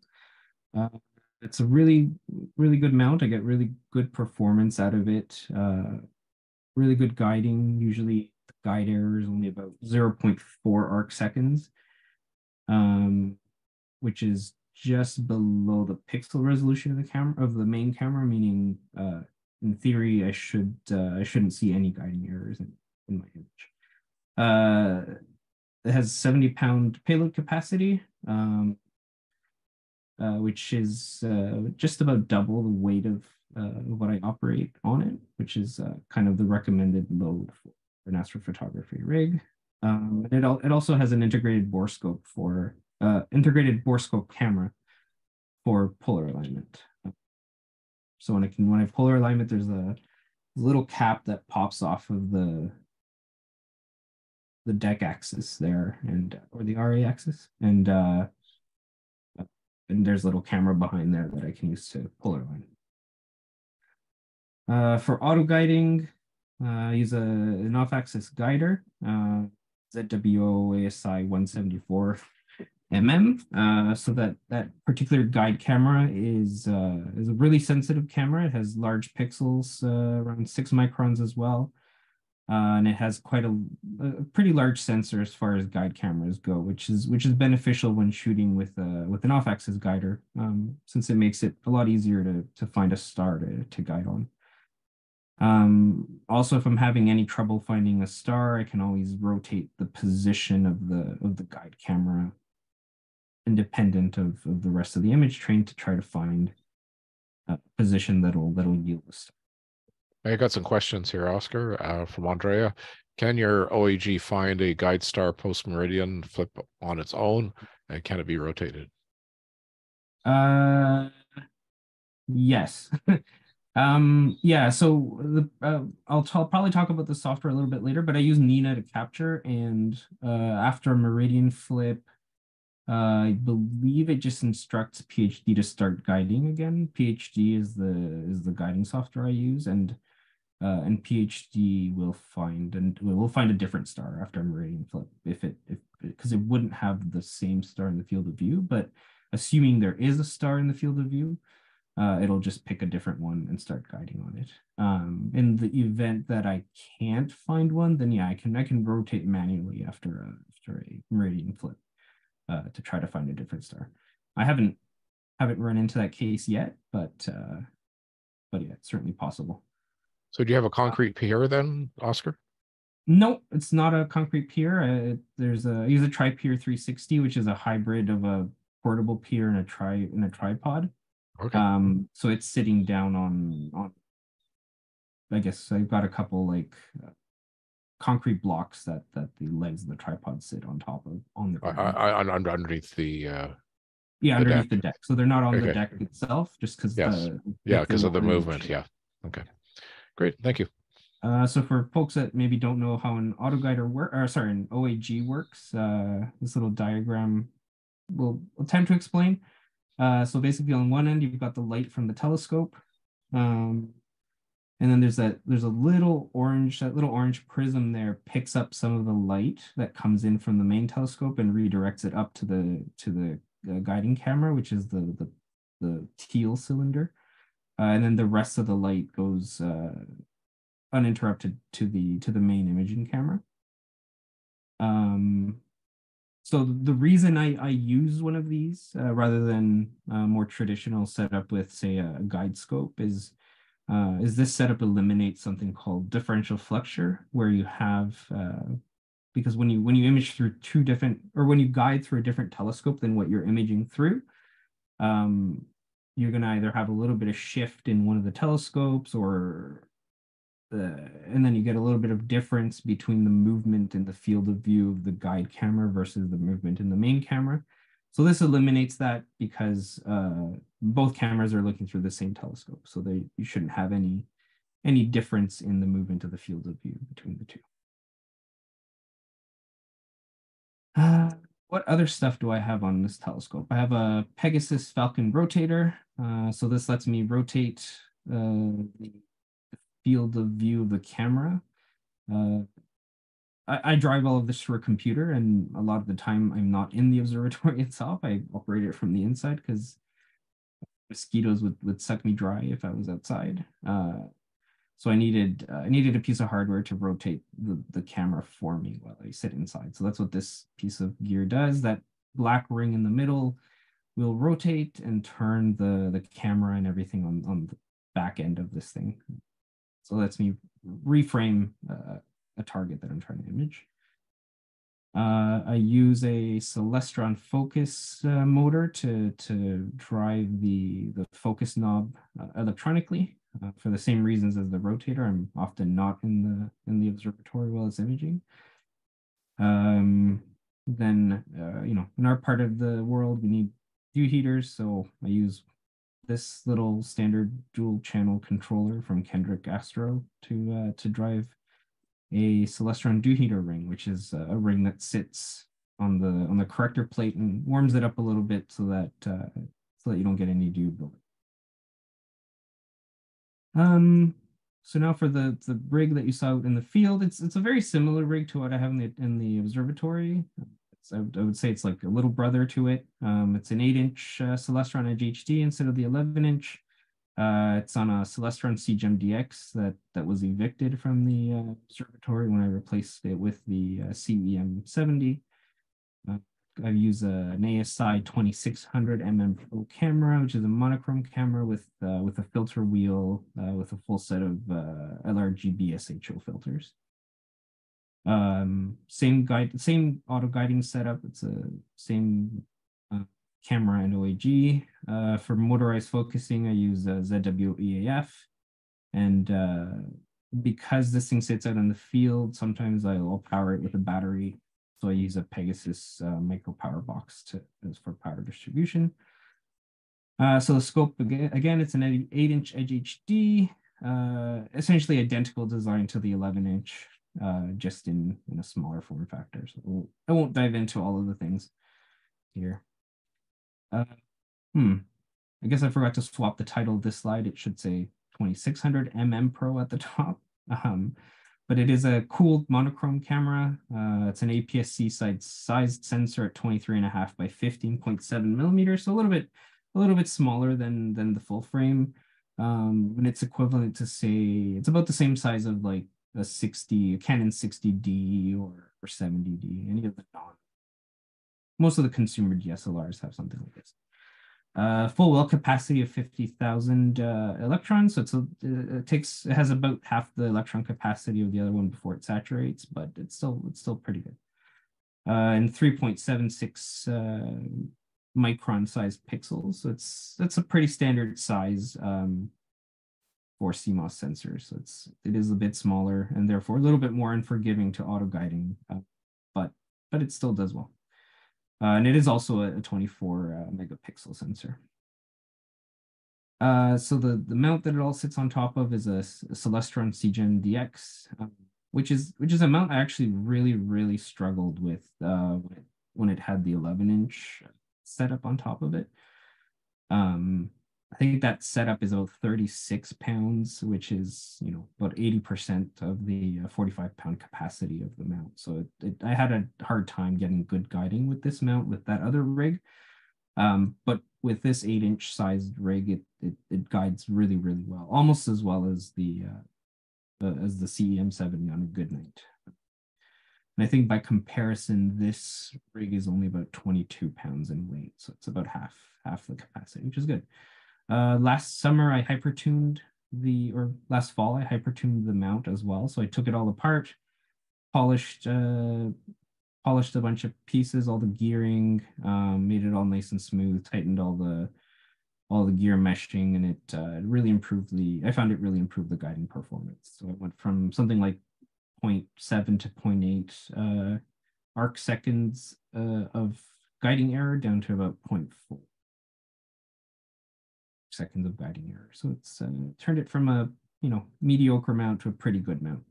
It's a really, really good mount. I get really good performance out of it. Really good guiding. Usually the guide error is only about 0.4 arc seconds, which is just below the pixel resolution of the main camera, meaning in theory I shouldn't see any guiding errors in my image. It has 70-pound payload capacity, which is just about double the weight of what I operate on it, which is kind of the recommended load for an astrophotography rig. And it also has an integrated borescope camera for polar alignment. So when I have polar alignment, there's a little cap that pops off of the deck axis there, or the RA axis, and there's a little camera behind there that I can use to polar align. For auto guiding, I use an off-axis guider, ZWO ASI 174 so that particular guide camera is a really sensitive camera. It has large pixels, around 6 microns as well. And it has quite a pretty large sensor as far as guide cameras go, which is beneficial when shooting with an off-axis guider, since it makes it a lot easier to find a star to guide on. Also, if I'm having any trouble finding a star, I can always rotate the position of the guide camera independent of the rest of the image train to try to find a position that'll yield a star. I got some questions here, Oscar, from Andrea. Can your OEG find a guide star post-meridian flip on its own, and can it be rotated? Yes. Yeah, so I'll probably talk about the software a little bit later, but I use Nina to capture, and after a meridian flip, I believe it just instructs PhD to start guiding again. PhD is the guiding software I use, and PhD will find a different star after a meridian flip because it wouldn't have the same star in the field of view. But assuming there is a star in the field of view, it'll just pick a different one and start guiding on it. In the event that I can't find one, then yeah, I can rotate manually after a meridian flip to try to find a different star. I haven't run into that case yet, but yeah, it's certainly possible. So do you have a concrete pier then, Oscar? No, it's not a concrete pier. I use a tri-pier 360, which is a hybrid of a portable pier and a tripod. Okay. So it's sitting down on I guess I've got a couple like concrete blocks that the legs of the tripod sit on top of on the ground. Underneath the underneath the deck. So they're not on the Okay. deck itself, just because because of the movement. Yeah. Okay. Great. Thank you. So for folks that maybe don't know how an autoguider an OAG works, this little diagram will attempt to explain. So basically on one end, you've got the light from the telescope. And then there's a little orange prism there picks up some of the light that comes in from the main telescope and redirects it up to the guiding camera, which is the teal cylinder. And then the rest of the light goes uninterrupted to the main imaging camera. So the reason I use one of these rather than a more traditional setup with, say, a guide scope is this setup eliminates something called differential flexure, where you have because when you image through when you guide through a different telescope than what you're imaging through, you're gonna either have a little bit of shift in one of the telescopes and then you get a little bit of difference between the movement in the field of view of the guide camera versus the movement in the main camera. So this eliminates that because both cameras are looking through the same telescope. So you shouldn't have any difference in the movement of the field of view between the two. What other stuff do I have on this telescope? I have a Pegasus Falcon rotator. So this lets me rotate the field of view of the camera. I drive all of this through a computer, and a lot of the time I'm not in the observatory itself. I operate it from the inside because mosquitoes would suck me dry if I was outside. So I needed a piece of hardware to rotate the camera for me while I sit inside. So that's what this piece of gear does. That black ring in the middle will rotate and turn the camera and everything on the back end of this thing. So it lets me reframe a target that I'm trying to image. I use a Celestron focus motor to drive the focus knob electronically for the same reasons as the rotator. I'm often not in the observatory while it's imaging. Then in our part of the world, we need dew heaters, so I use this little standard dual channel controller from Kendrick Astro to drive a Celestron dew heater ring, which is a ring that sits on the corrector plate and warms it up a little bit so that you don't get any dew building. So now for the rig that you saw out in the field, it's a very similar rig to what I have in the observatory. I would say it's like a little brother to it. It's an 8-inch Celestron Edge HD instead of the 11-inch. It's on a Celestron CGEM DX that was evicted from the observatory when I replaced it with the CEM 70. I use an ASI 2600 Pro camera, which is a monochrome camera with a filter wheel with a full set of LRGB SHO filters. Same auto guiding setup. It's a same camera and OAG. For motorized focusing, I use ZWEAF, and because this thing sits out in the field, sometimes I'll power it with a battery. So I use a Pegasus micro power box for power distribution. So the scope again, it's an 8-inch Edge HD, essentially identical design to the 11-inch. Just in a smaller form factor. So I won't dive into all of the things here. I guess I forgot to swap the title of this slide. It should say 2600 Pro at the top. But it is a cooled monochrome camera. It's an APS-C sized sensor at 23.5 by 15.7 millimeters. So a little bit a little bit smaller than the full frame. And it's equivalent to, say, it's about the same size of like a Canon 60D or 70D, any of the most of the consumer DSLRs have something like this. Full well capacity of 50,000 electrons, so it has about half the electron capacity of the other one before it saturates, but it's still pretty good. And 3.76 micron size pixels, so that's a pretty standard size for CMOS sensors. So it is a bit smaller and therefore a little bit more unforgiving to auto guiding, but it still does well. And it is also a 24 megapixel sensor. So the mount that it all sits on top of is a Celestron CGEM DX, which is a mount I actually really struggled with when it had the 11-inch setup on top of it. I think that setup is about 36 pounds, which is, about 80% of the 45-pound capacity of the mount. So I had a hard time getting good guiding with this mount with that other rig. But with this 8-inch sized rig, it guides really well, almost as well as the CEM70 on a good night. And I think by comparison, this rig is only about 22 pounds in weight, so it's about half the capacity, which is good. Last summer, I hypertuned last fall, I hypertuned the mount as well. So I took it all apart, polished a bunch of pieces, all the gearing, made it all nice and smooth, tightened all the gear meshing, and it really improved I found it really improved the guiding performance. So I went from something like 0.7 to 0.8 arc seconds of guiding error down to about 0.4 seconds of guiding error. So it's turned it from a mediocre mount to a pretty good mount.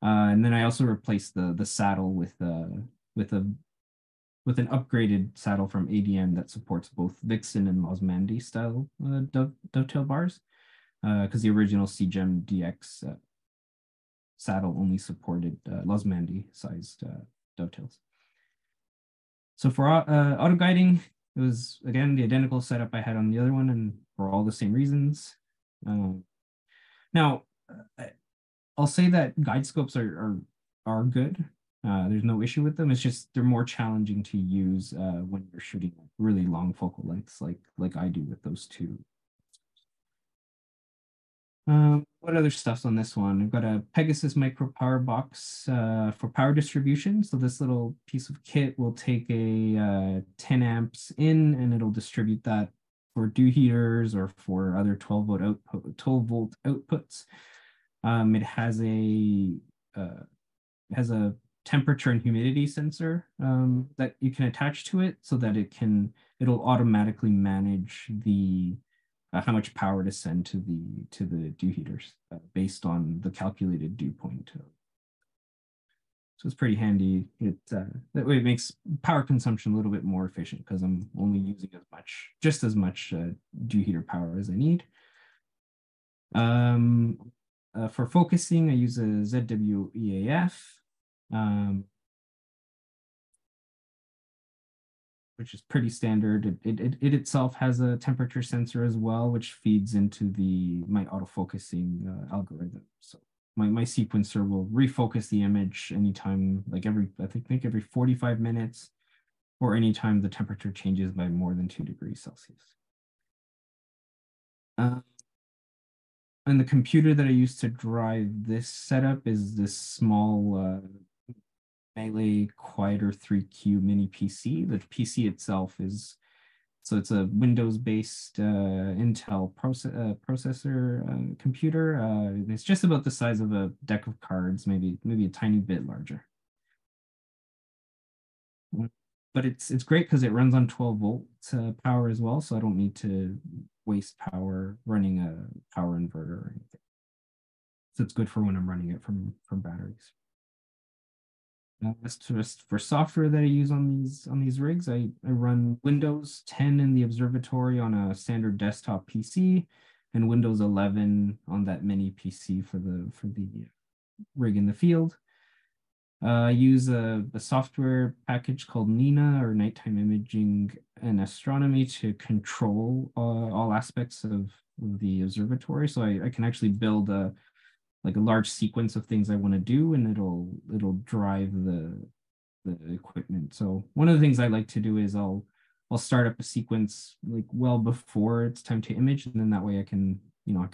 And then I also replaced the saddle with an upgraded saddle from ADM that supports both Vixen and Losmandy style dovetail bars, because the original CGEM DX saddle only supported Losmandy sized dovetails. So for auto guiding, it was, again, the identical setup I had on the other one, and for all the same reasons. Now, I'll say that guide scopes are good. There's no issue with them. It's just they're more challenging to use when you're shooting really long focal lengths, like I do with those two. What other stuff's on this one? I've got a Pegasus micro power box for power distribution. So this little piece of kit will take a 10 amps in, and it'll distribute that for dew heaters or for other 12 volt outputs. It has a temperature and humidity sensor that you can attach to it, so that it'll automatically manage how much power to send to the dew heaters based on the calculated dew point. So it's pretty handy. That way it makes power consumption a little bit more efficient, because I'm only using just as much dew heater power as I need. For focusing, I use a ZWEAF, which is pretty standard. It itself has a temperature sensor as well, which feeds into my autofocusing algorithm. So my sequencer will refocus the image anytime, like I think every 45 minutes, or anytime the temperature changes by more than 2 degrees Celsius. And the computer that I use to drive this setup is this small Melee Quieter 3Q mini PC. The PC itself it's a Windows-based Intel processor computer. It's just about the size of a deck of cards, maybe a tiny bit larger. But it's great because it runs on 12 volt power as well, so I don't need to waste power running a power inverter or anything. So it's good for when I'm running it from batteries. Just for software that I use on these rigs, I run Windows 10 in the Observatory on a standard desktop PC, and Windows 11 on that mini PC for the rig in the field. I use a software package called NINA, or Nighttime Imaging and Astronomy, to control all aspects of the observatory. So I can actually build a large sequence of things I want to do, and it'll drive the equipment. So one of the things I like to do is I'll start up a sequence like well before it's time to image, and then that way I can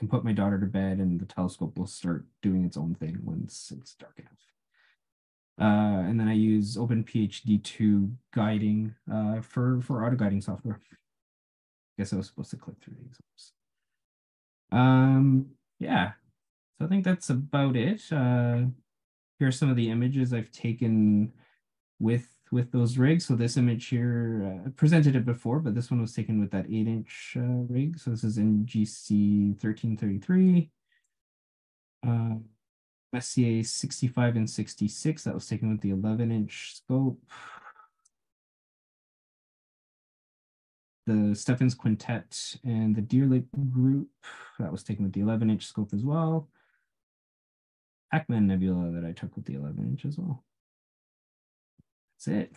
put my daughter to bed and the telescope will start doing its own thing once it's dark enough. And then I use OpenPHD2 guiding for auto guiding software. I guess I was supposed to click through these. Yeah, so I think that's about it. Here are some of the images I've taken with those rigs. So this image here, I presented it before, but this one was taken with that 8-inch rig. So this is NGC 1333. Messier 65 and 66, that was taken with the 11-inch scope. The Stephens Quintet and the Deer Lake group, that was taken with the 11-inch scope as well. Pac-Man Nebula that I took with the 11-inch as well. That's it.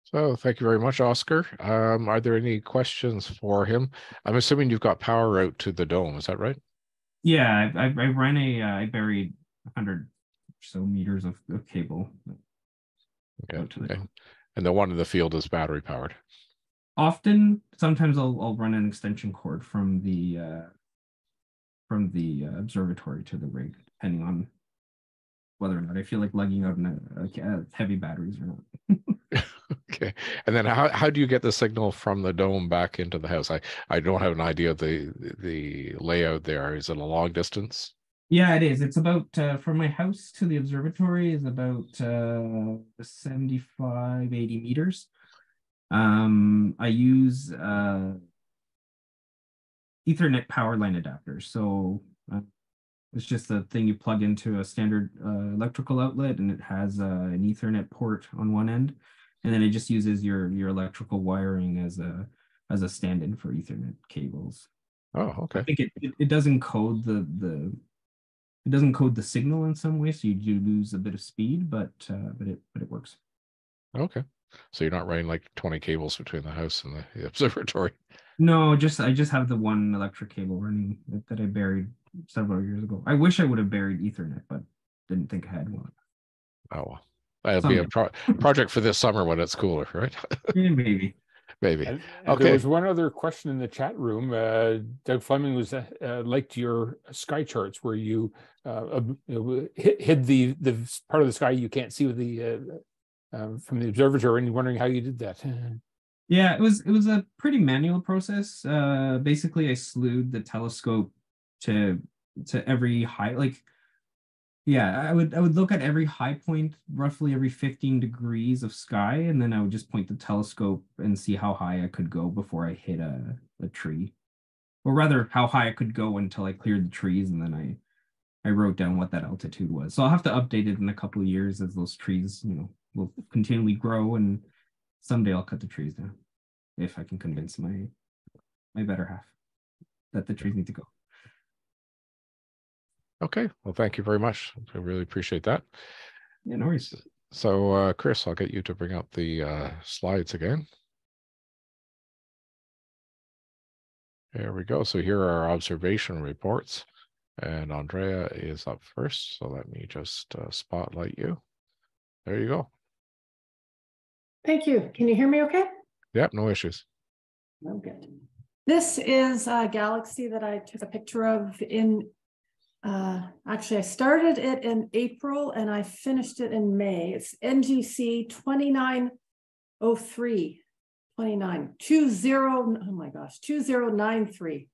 So thank you very much, Oscar. Are there any questions for him? I'm assuming you've got power out to the dome. Is that right? Yeah, I ran I buried 100 or so meters of cable. Okay. And the one in the field is battery powered. Often, sometimes I'll run an extension cord from the observatory to the rig, depending on whether or not I feel like lugging out heavy batteries or not. Okay. And then how do you get the signal from the dome back into the house? I don't have an idea of the layout there. Is it a long distance? Yeah, it is. It's about from my house to the observatory is about 75, 80 meters. I use Ethernet power line adapters. So it's just a thing you plug into a standard electrical outlet, and it has an Ethernet port on one end, and then it just uses your electrical wiring as a stand-in for Ethernet cables. Oh, okay. I think it does encode it doesn't code the signal in some way, so you do lose a bit of speed, but it works. Okay. So you're not running like 20 cables between the house and the observatory? No, I just have the one electric cable running that I buried several years ago. I wish I would have buried Ethernet, but didn't think I had one. Oh, well. That'll be a project for this summer when it's cooler, right? Yeah, maybe. Maybe. And Okay. There was one other question in the chat room. Doug Fleming was liked your sky charts where you hid the part of the sky you can't see with the from the observatory, and you're wondering how you did that. Yeah, it was a pretty manual process. Basically, I slewed the telescope to every high, I would look at every high point roughly every 15 degrees of sky, and then I would just point the telescope and see how high I could go before I hit a tree, or rather how high I could go until I cleared the trees, and then I wrote down what that altitude was. So I'll have to update it in a couple of years as those trees, will continually grow, and someday I'll cut the trees down if I can convince my better half that the trees need to go. Okay. Well, thank you very much. I really appreciate that. Yeah, no worries. So, Chris, I'll get you to bring up the slides again. There we go. So here are our observation reports, and Andrea is up first. So let me just spotlight you. There you go. Thank you. Can you hear me okay? Yep, no issues. Oh, good. This is a galaxy that I took a picture of in, actually I started it in April and I finished it in May. It's NGC 2093. Oh my gosh, 2093.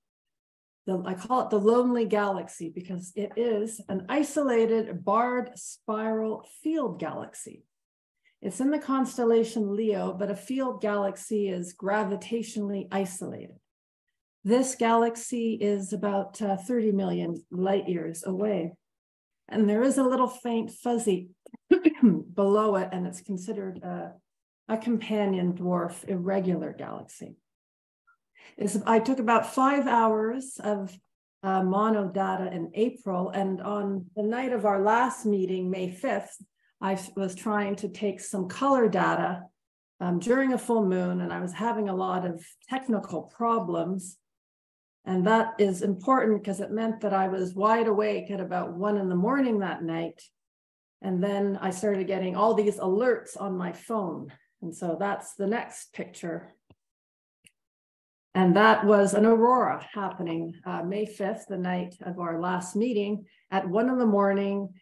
I call it the Lonely Galaxy because it is an isolated barred spiral field galaxy. It's in the constellation Leo, but a field galaxy is gravitationally isolated. This galaxy is about 30 million light years away. And there is a little faint fuzzy below it, and it's considered a companion dwarf irregular galaxy. I took about 5 hours of mono data in April. And on the night of our last meeting, May 5th, I was trying to take some color data during a full moon, and I was having a lot of technical problems. And that is important because it meant that I was wide awake at about 1 in the morning that night. And then I started getting all these alerts on my phone. And so that's the next picture. And that was an aurora happening May 5th, the night of our last meeting. At 1 in the morning,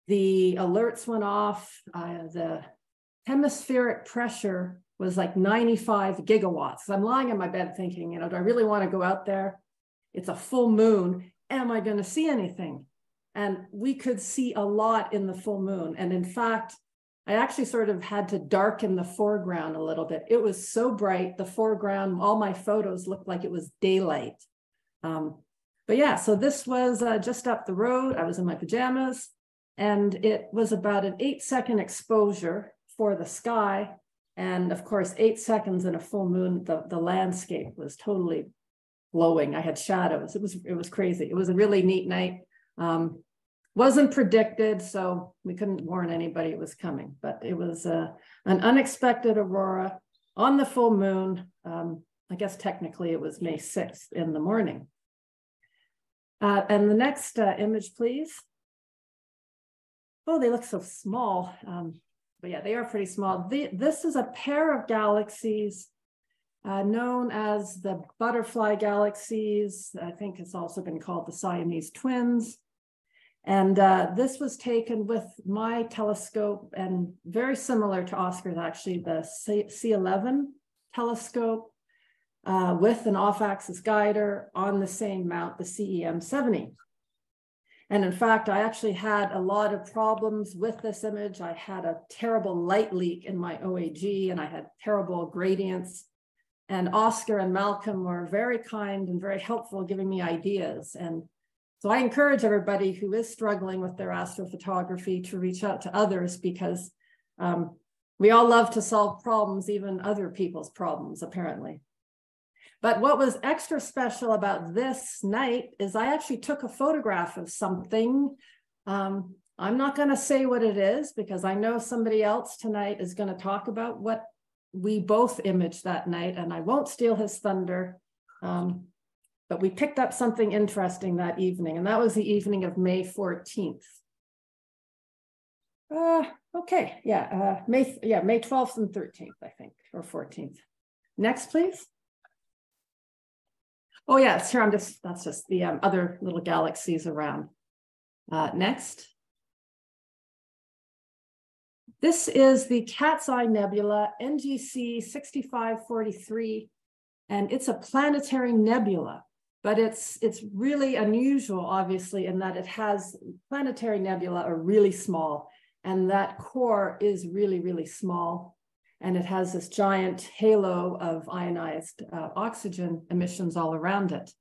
the alerts went off. The hemispheric pressure was like 95 gigawatts. I'm lying in my bed thinking, you know, do I really want to go out there? It's a full moon. Am I going to see anything? And we could see a lot in the full moon. And in fact, I actually sort of had to darken the foreground a little bit. It was so bright, the foreground, all my photos looked like it was daylight. But yeah, so this was just up the road. I was in my pajamas, and it was about an 8-second exposure for the sky. And of course, 8 seconds in a full moon, the landscape was totally glowing. I had shadows. It was crazy. It was a really neat night. Wasn't predicted, so we couldn't warn anybody it was coming, but it was an unexpected aurora on the full moon. I guess technically it was May 6th in the morning. And the next image, please. Oh, they look so small. But yeah, they are pretty small. This is a pair of galaxies known as the butterfly galaxies. I think it's also been called the Siamese twins. And this was taken with my telescope, and very similar to Oscar's, actually, the C11 telescope with an off-axis guider on the same mount, the CEM-70. And in fact, I actually had a lot of problems with this image. I had a terrible light leak in my OAG, and I had terrible gradients. And Oscar and Malcolm were very kind and very helpful, giving me ideas. And so I encourage everybody who is struggling with their astrophotography to reach out to others, because we all love to solve problems, even other people's problems, apparently. But what was extra special about this night is I actually took a photograph of something. I'm not going to say what it is, because I know somebody else tonight is going to talk about what we both imaged that night, and I won't steal his thunder. But we picked up something interesting that evening, and that was the evening of May 14th. Okay, yeah, May 12th and 13th, I think, or 14th. Next, please. Oh yeah, it's here. That's just the other little galaxies around. Next. This is the Cat's Eye Nebula, NGC 6543, and it's a planetary nebula. But it's really unusual, obviously, in that it has planetary nebula are really small, and that core is really, really small. And it has this giant halo of ionized oxygen emissions all around it.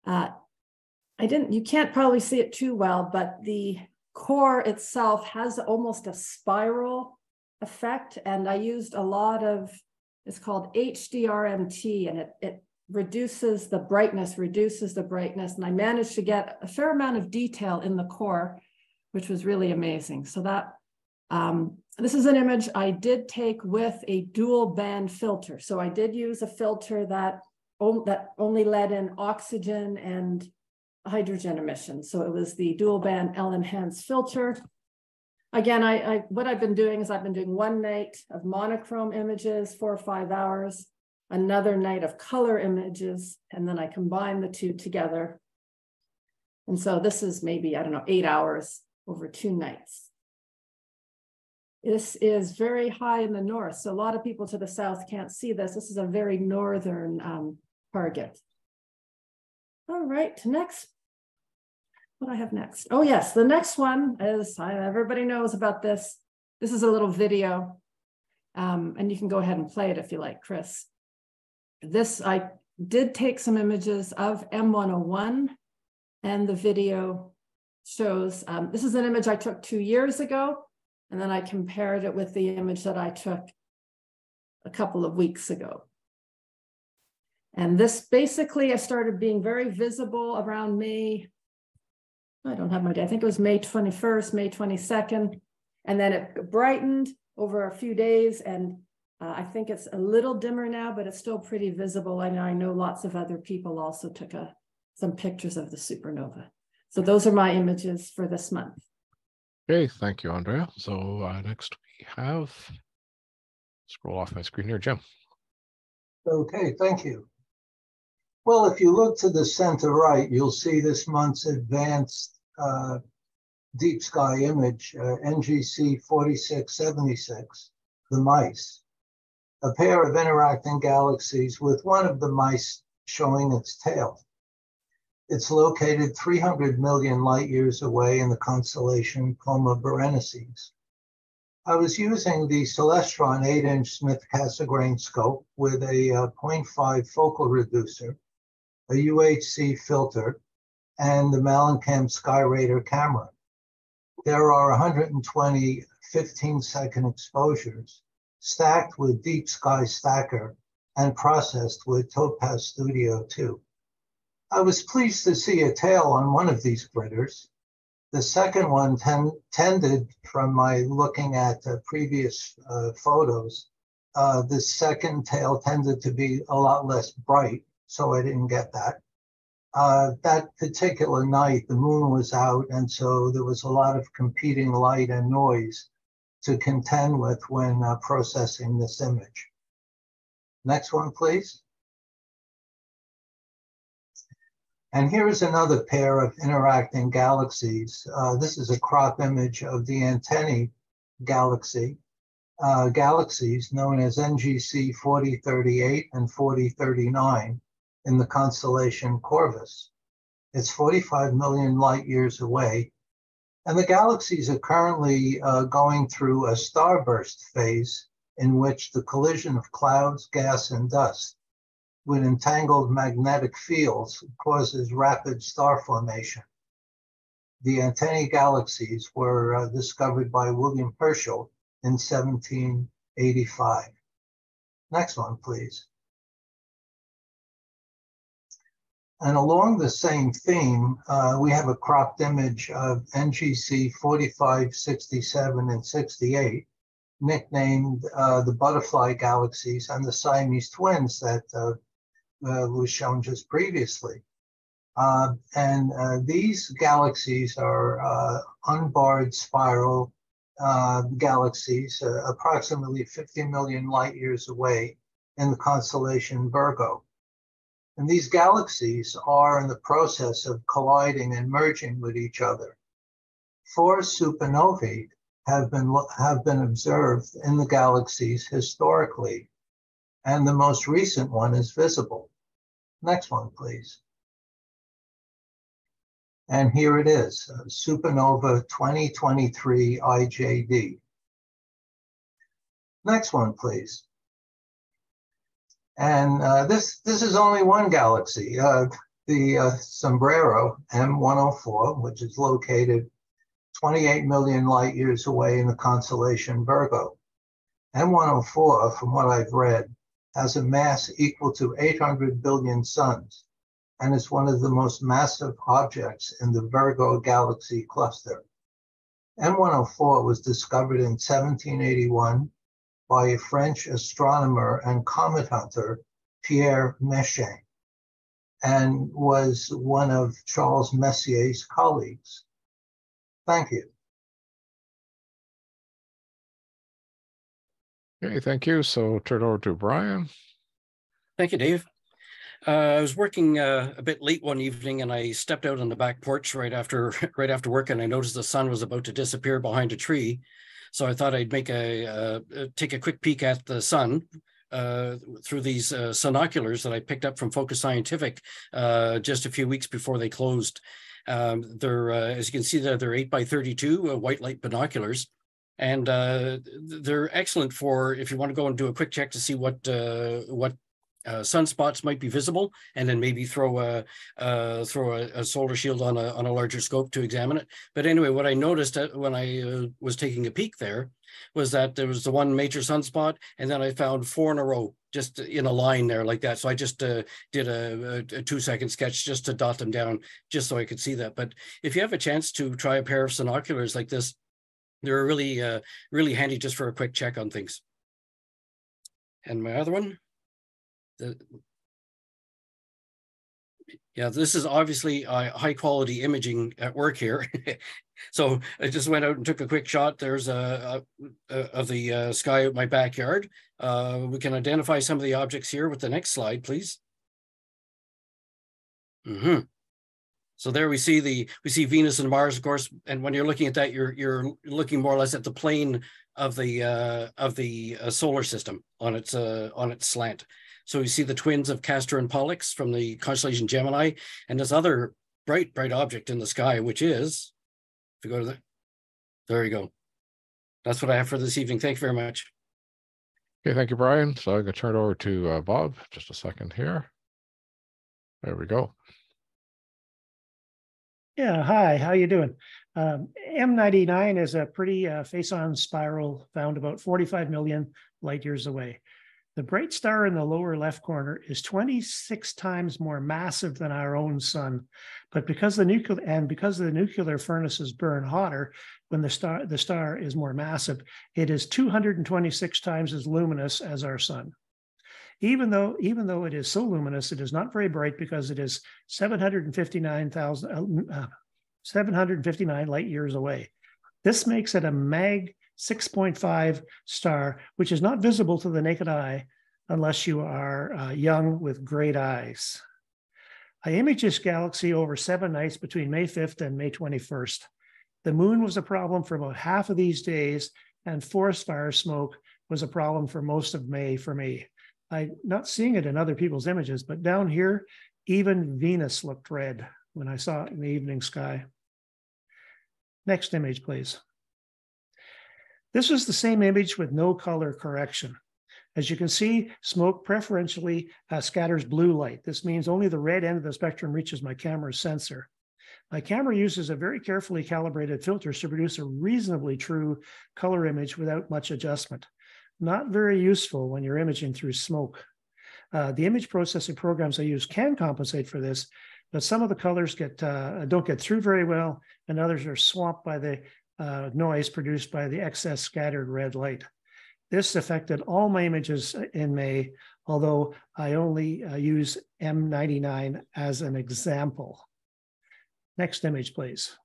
You can't probably see it too well, but the core itself has almost a spiral effect. And I used a lot of, it's called HDRMT, and it reduces the brightness, and I managed to get a fair amount of detail in the core, which was really amazing. So that, this is an image I did take with a dual band filter. So I did use a filter that only let in oxygen and hydrogen emissions. So it was the dual band L-enhanced filter. Again, what I've been doing is I've been doing one night of monochrome images, 4 or 5 hours, another night of color images, and then I combine the two together. And so this is maybe, I don't know, 8 hours over 2 nights. This is very high in the north, so a lot of people to the south can't see this. This is a very northern target. All right, next. What do I have next? Oh yes, the next one is, everybody knows about this. This is a little video, and you can go ahead and play it if you like, Chris. This, I did take some images of M101, and the video shows, this is an image I took 2 years ago, and then I compared it with the image that I took a couple of weeks ago. And this basically started being very visible around May. I don't have my day. I think it was May 21st, May 22nd. And then it brightened over a few days. And I think it's a little dimmer now, but it's still pretty visible. And I know lots of other people also took some pictures of the supernova. So those are my images for this month. Okay, thank you, Andrea. So next we have, scroll off my screen here, Jim. Okay, thank you. Well, if you look to the center right, you'll see this month's advanced deep sky image, NGC 4676, the mice, a pair of interacting galaxies with one of the mice showing its tail. It's located 300 million light years away in the constellation Coma Berenices. I was using the Celestron 8-inch Smith-Cassegrain scope with a 0.5 focal reducer, a UHC filter, and the Malencam Skyraider camera. There are 120 15-second exposures, stacked with Deep Sky Stacker and processed with Topaz Studio 2. I was pleased to see a tail on one of these critters. The second one tended, from my looking at previous photos, the second tail tended to be a lot less bright, so I didn't get that. That particular night, the moon was out, and so there was a lot of competing light and noise to contend with when processing this image. Next one, please. And here is another pair of interacting galaxies. This is a crop image of the antennae galaxies known as NGC 4038 and 4039 in the constellation Corvus. It's 45 million light years away, and the galaxies are currently going through a starburst phase in which the collision of clouds, gas, and dust with entangled magnetic fields causes rapid star formation. The antennae galaxies were discovered by William Herschel in 1785. Next one, please. And along the same theme, we have a cropped image of NGC 4567 and 68, nicknamed the butterfly galaxies and the Siamese twins that was shown just previously. These galaxies are unbarred spiral galaxies, approximately 50 million light years away in the constellation Virgo. And these galaxies are in the process of colliding and merging with each other. 4 supernovae have been observed in the galaxies historically, and the most recent one is visible. Next one, please. And here it is, supernova 2023 IJD. Next one, please. And this is only one galaxy, the Sombrero M104, which is located 28 million light years away in the constellation Virgo. M104, from what I've read, has a mass equal to 800 billion suns and is one of the most massive objects in the Virgo galaxy cluster. M104 was discovered in 1781 by a French astronomer and comet hunter, Pierre Méchain, and was one of Charles Messier's colleagues. Thank you. Okay, thank you. So turn over to Brian. Thank you, Dave. I was working a bit late one evening, and I stepped out on the back porch right after work, and I noticed the sun was about to disappear behind a tree. So I thought I'd make take a quick peek at the sun through these sinoculars that I picked up from Focus Scientific just a few weeks before they closed. They're, as you can see, they're 8x32 white light binoculars. And they're excellent for if you want to go and do a quick check to see what sunspots might be visible, and then maybe throw a solar shield on a larger scope to examine it. But anyway, what I noticed when I was taking a peek there was that there was the one major sunspot, and then I found 4 in a row just in a line there like that. So I just did a 2-second sketch just to dot them down, just so I could see that. But if you have a chance to try a pair of sinoculars like this, they're really, really handy just for a quick check on things. And my other one, yeah, this is obviously high quality imaging at work here. So I just went out and took a quick shot. There's of the sky at my backyard. We can identify some of the objects here with the next slide, please. So there we see Venus and Mars, of course. And when you're looking at that, you're looking more or less at the plane of the solar system on its slant. So you see the twins of Castor and Pollux from the constellation Gemini, and this other bright object in the sky, which is, if you go to there you go. That's what I have for this evening. Thank you very much. Okay, thank you, Brian. So I'm going to turn it over to Bob. Just a second here. There we go. Yeah, hi, how you doing? M99 is a pretty face-on spiral found about 45 million light years away. The bright star in the lower left corner is 26 times more massive than our own sun, but because the nuclear furnaces burn hotter when the star is more massive, it is 226 times as luminous as our sun. Even though it is so luminous, it is not very bright because it is 759 light years away. This makes it a mag 6.5 star, which is not visible to the naked eye unless you are young with great eyes. I imaged this galaxy over 7 nights between May 5th and May 21st. The moon was a problem for about half of these days, and forest fire smoke was a problem for most of May for me. I'm not seeing it in other people's images, but down here, even Venus looked red when I saw it in the evening sky. Next image, please. This is the same image with no color correction. As you can see, smoke preferentially scatters blue light. This means only the red end of the spectrum reaches my camera's sensor. My camera uses a very carefully calibrated filter to produce a reasonably true color image without much adjustment. Not very useful when you're imaging through smoke. The image processing programs I use can compensate for this, but some of the colors don't get through very well, and others are swamped by the noise produced by the excess scattered red light. This affected all my images in May, although I only use M99 as an example. Next image, please.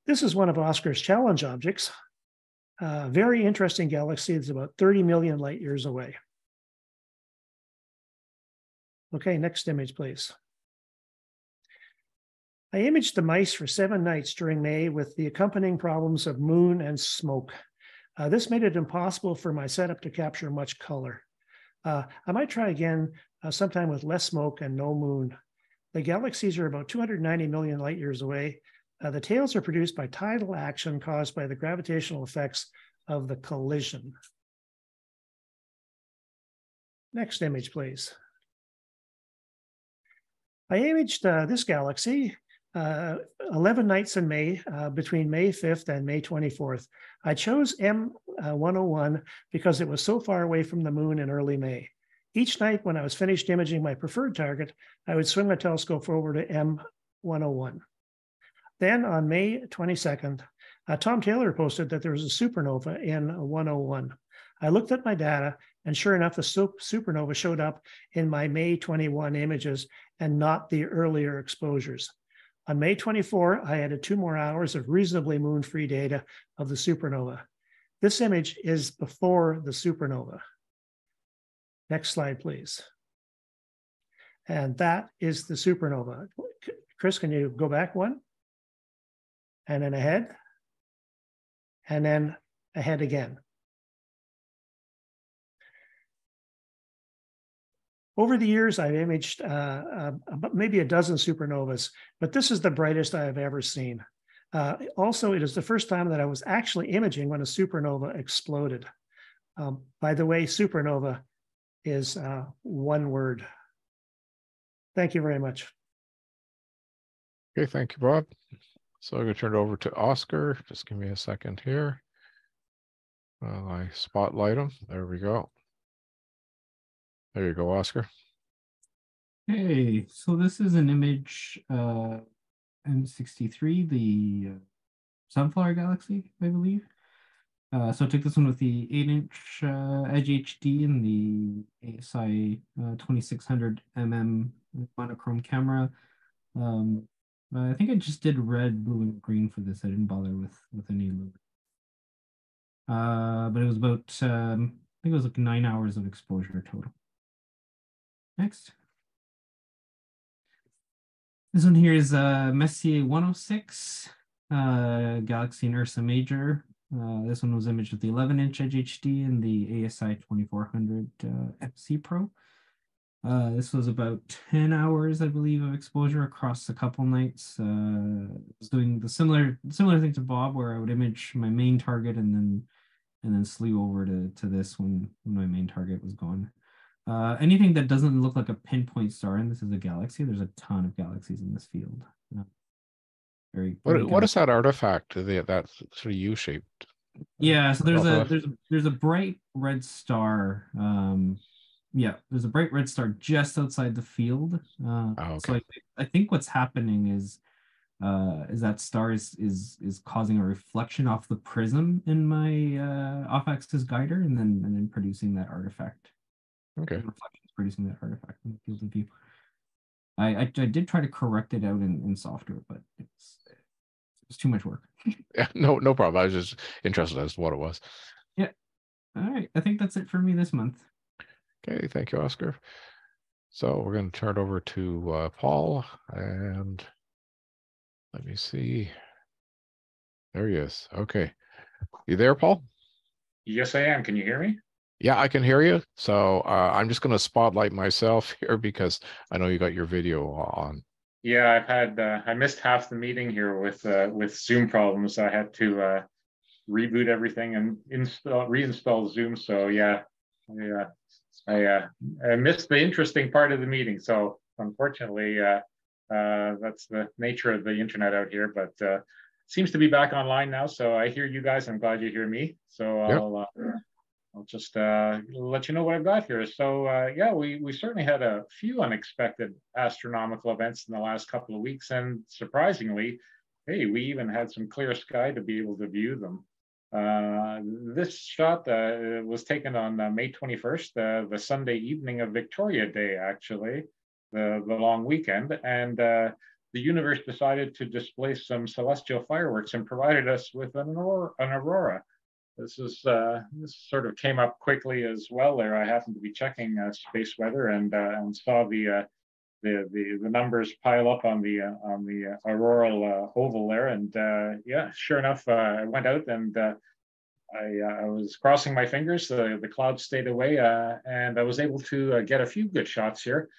This is one of Oscar's challenge objects. Very interesting galaxy. It's about 30 million light years away. Okay, next image, please. I imaged the mice for 7 nights during May with the accompanying problems of moon and smoke. This made it impossible for my setup to capture much color. I might try again sometime with less smoke and no moon. The galaxies are about 290 million light years away. The tails are produced by tidal action caused by the gravitational effects of the collision. Next image, please. I imaged this galaxy 11 nights in May, between May 5th and May 24th. I chose M101 because it was so far away from the moon in early May. Each night when I was finished imaging my preferred target, I would swing my telescope over to M101. Then on May 22nd, Tom Taylor posted that there was a supernova in 101. I looked at my data, and sure enough, the supernova showed up in my May 21 images and not the earlier exposures. On May 24, I added 2 more hours of reasonably moon-free data of the supernova. This image is before the supernova. Next slide, please. And that is the supernova. Chris, can you go back one? And then ahead, and then ahead again. Over the years, I've imaged maybe a dozen supernovas, but this is the brightest I have ever seen. Also, it is the first time that I was actually imaging when a supernova exploded. By the way, supernova is one word. Thank you very much. Okay, thank you, Bob. So I'm going to turn it over to Oscar. Just give me a second here while I spotlight him. There we go. There you go, Oscar. Hey, so this is an image M63, the Sunflower Galaxy, I believe. So I took this one with the 8-inch Edge HD and the ASI 2600 monochrome camera. I think I just did red, blue, and green for this. I didn't bother with any lumen. But it was about I think it was like 9 hours of exposure total. Next. This one here is Messier 106, Galaxy and Ursa Major. This one was imaged with the 11-inch Edge HD and the ASI 2400 FC Pro. This was about 10 hours, I believe, of exposure across a couple nights. I was doing the similar thing to Bob, where I would image my main target and then slew over to this when my main target was gone. Anything that doesn't look like a pinpoint star, and this is a galaxy, there's a ton of galaxies in this field. What is that artifact? That sort of U-shaped. Yeah, so there's a bright red star. Yeah, there's a bright red star just outside the field. Okay. So I think what's happening is that star is causing a reflection off the prism in my off-axis guider, and then producing that artifact. Okay. Reflections producing that artifact in the field of view. I did try to correct it out in software, but it's too much work. Yeah, no problem. I was just interested as to what it was. Yeah. All right. I think that's it for me this month. Okay, thank you, Oscar. So we're going to turn it over to Paul, and let me see. There he is. Okay. You there, Paul? Yes, I am. Can you hear me? Yeah, I can hear you. So I'm just going to spotlight myself here because I know you got your video on. Yeah, I've had I missed half the meeting here with Zoom problems. I had to reboot everything and reinstall Zoom. So yeah, I missed the interesting part of the meeting. So unfortunately, that's the nature of the internet out here. But seems to be back online now. So I hear you guys. I'm glad you hear me. So Yep. I'll just let you know what I've got here. So yeah, we certainly had a few unexpected astronomical events in the last couple of weeks, and surprisingly, hey, we even had some clear sky to be able to view them. This shot was taken on May 21st, the Sunday evening of Victoria Day, actually, the long weekend, and the universe decided to display some celestial fireworks and provided us with an aurora. This sort of came up quickly as well. There, I happened to be checking space weather and saw the numbers pile up on the auroral oval there. And yeah, sure enough, I went out and I was crossing my fingers. The clouds stayed away, and I was able to get a few good shots here.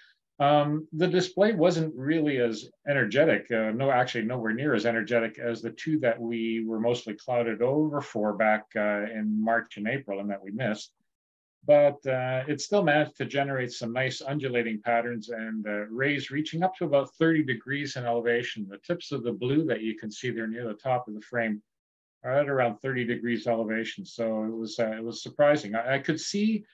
The display wasn't really as energetic, actually nowhere near as energetic as the two that we were mostly clouded over for back in March and April and that we missed. But it still managed to generate some nice undulating patterns and rays reaching up to about 30 degrees in elevation. The tips of the blue that you can see there near the top of the frame are at around 30 degrees elevation. So it was surprising. I could see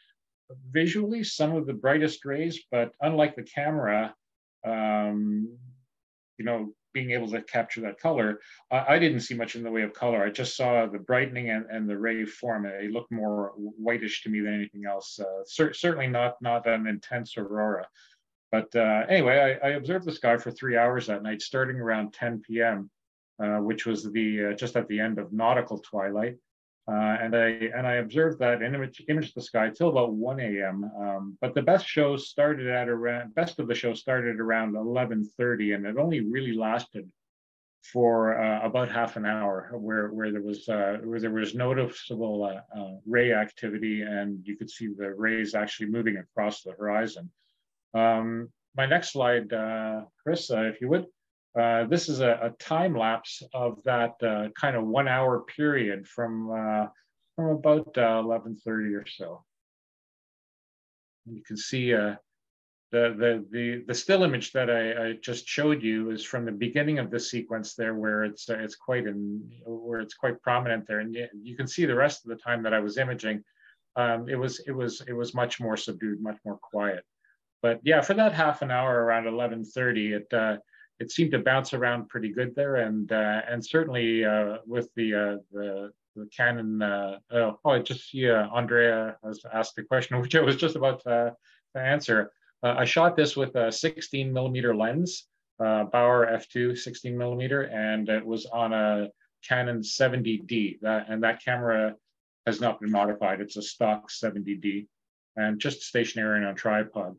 visually some of the brightest rays, but unlike the camera, being able to capture that color, I didn't see much in the way of color. I just saw the brightening and the ray form. It looked more whitish to me than anything else. Certainly not an intense aurora. But anyway, I observed the sky for 3 hours that night, starting around 10 p.m., which was just at the end of nautical twilight. And I observed that and imaged the sky till about 1 a.m. But the best of the show started around 11:30, and it only really lasted for about half an hour, where there was noticeable ray activity, and you could see the rays actually moving across the horizon. My next slide, Chris, if you would. This is a time lapse of that kind of 1 hour period from about 11:30 or so. And you can see the still image that I just showed you is from the beginning of the sequence there, where it's quite prominent there, and you can see the rest of the time that I was imaging. it was much more subdued, much more quiet. But yeah, for that half an hour around 11:30, it seemed to bounce around pretty good there, and certainly with the Canon. I just see Andrea has asked a question, which I was just about to answer. I shot this with a 16 millimeter lens, Bauer f2 16 millimeter, and it was on a Canon 70D. That camera has not been modified. It's a stock 70D, and just stationary and on tripod.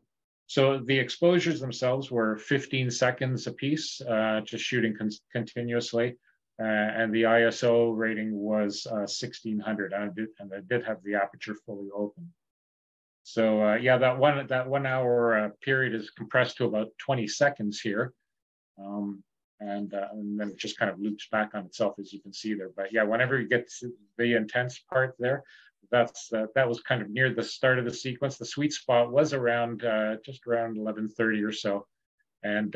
So the exposures themselves were 15 seconds a piece, just shooting continuously. And the ISO rating was 1600, and I did have the aperture fully open. So yeah, that 1 hour period is compressed to about 20 seconds here, and then it just kind of loops back on itself, as you can see there. But yeah, whenever you get to the intense part there, that was kind of near the start of the sequence. The sweet spot was around just around 11:30 or so, and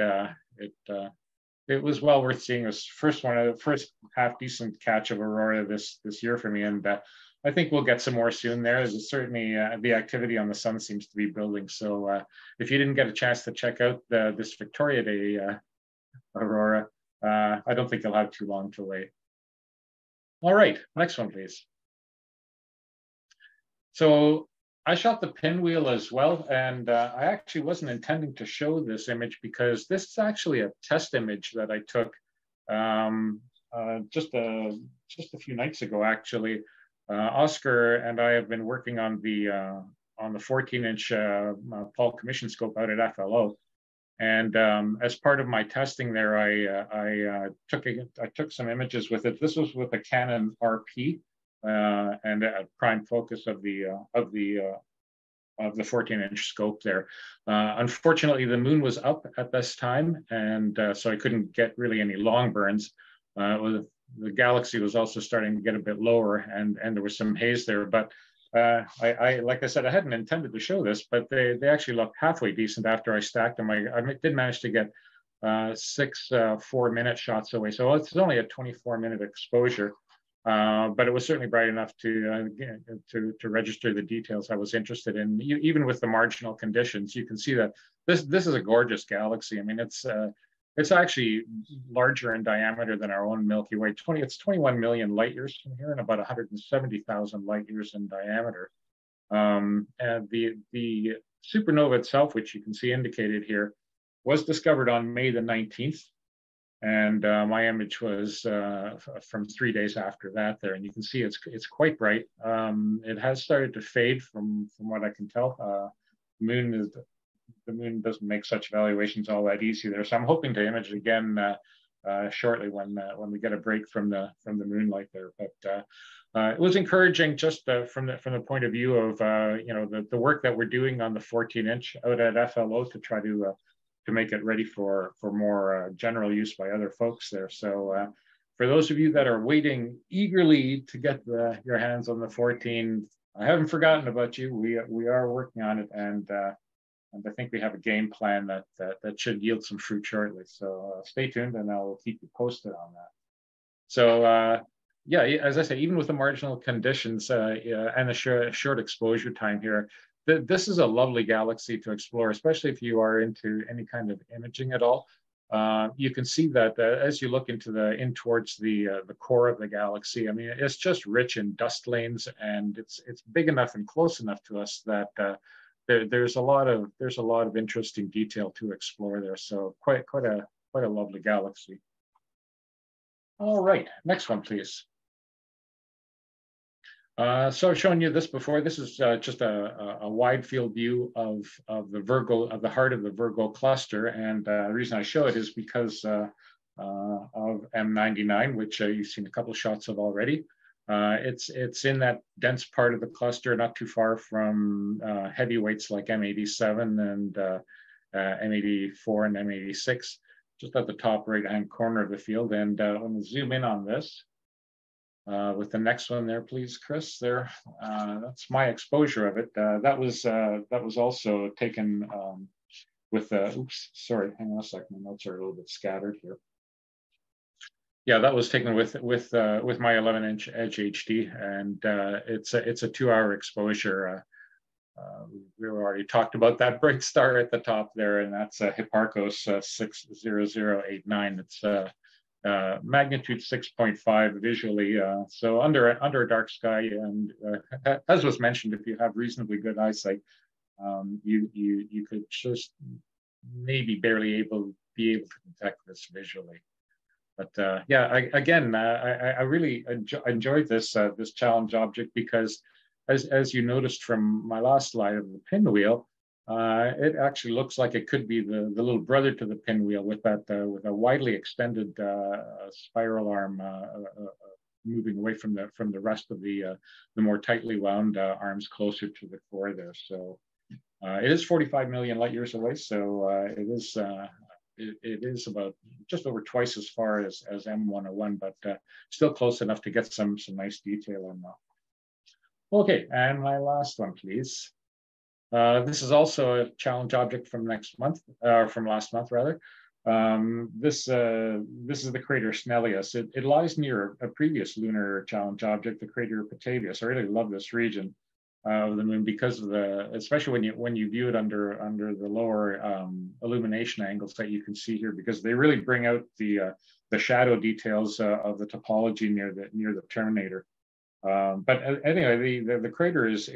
it was well worth seeing. It was first half decent catch of aurora this year for me, and I think we'll get some more soon. There's certainly the activity on the sun seems to be building. So if you didn't get a chance to check out this Victoria Day aurora, I don't think you'll have too long to wait. All right, next one, please. So I shot the pinwheel as well, and I actually wasn't intending to show this image because this is actually a test image that I took just a few nights ago. Actually, Oscar and I have been working on the 14-inch Paul Commission scope out at FLO, and as part of my testing there, I took some images with it. This was with a Canon RP. And a prime focus of the 14-inch scope there. Unfortunately, the moon was up at this time, and so I couldn't get really any long burns. The galaxy was also starting to get a bit lower, and there was some haze there. But like I said, I hadn't intended to show this, but they actually looked halfway decent after I stacked them. I did manage to get 6 4-minute shots away, so it's only a 24-minute exposure. But it was certainly bright enough to register the details I was interested in. Even with the marginal conditions, you can see that this is a gorgeous galaxy. I mean, it's actually larger in diameter than our own Milky Way. It's 21 million light years from here, and about 170,000 light years in diameter. And the supernova itself, which you can see indicated here, was discovered on May the 19th. And my image was from 3 days after that there, and you can see it's quite bright. It has started to fade from what I can tell. The moon doesn't make such evaluations all that easy there, so I'm hoping to image it again shortly when we get a break from the moonlight there. But it was encouraging just from the point of view of the work that we're doing on the 14-inch out at FLO to try to make it ready for more general use by other folks there. So for those of you that are waiting eagerly to get your hands on the 14, I haven't forgotten about you. We are working on it, and I think we have a game plan that should yield some fruit shortly. So stay tuned, and I'll keep you posted on that. So yeah, as I say, even with the marginal conditions and the short exposure time here, this is a lovely galaxy to explore, especially if you are into any kind of imaging at all. You can see that as you look in towards the core of the galaxy. I mean, it's just rich in dust lanes, and it's big enough and close enough to us that there's a lot of interesting detail to explore there. So quite a lovely galaxy. All right, next one, please. So I've shown you this before. This is just a wide field view of the heart of the Virgo cluster, and the reason I show it is because of M99, which you've seen a couple of shots of already. It's in that dense part of the cluster, not too far from heavyweights like M87 and M84 and M86, just at the top right-hand corner of the field. And let me zoom in on this. With the next one there, please, Chris. There, that's my exposure of it. That was also taken with. Oops, sorry. Hang on a second. My notes are a little bit scattered here. Yeah, that was taken with my 11-inch Edge HD, and it's a 2-hour exposure. We already talked about that bright star at the top there, and that's Hipparcos 60089. It's magnitude 6.5 visually, so under a dark sky, and as was mentioned, if you have reasonably good eyesight, you could just maybe barely be able to detect this visually. But yeah, I really enjoyed this this challenge object, because as you noticed from my last slide of the pinwheel, it actually looks like it could be the little brother to the pinwheel, with a widely extended spiral arm moving away from the rest of the more tightly wound arms closer to the core there. So it is 45 million light years away, so it is about just over twice as far as M101, but still close enough to get some nice detail on that. Okay, and my last one, please. This is also a challenge object from next month, from last month rather. This is the crater Snellius. It lies near a previous lunar challenge object, the crater Petavius. I really love this region of the moon because of especially when you view it under the lower illumination angles that you can see here, because they really bring out the shadow details of the topology near the terminator. But anyway, the crater is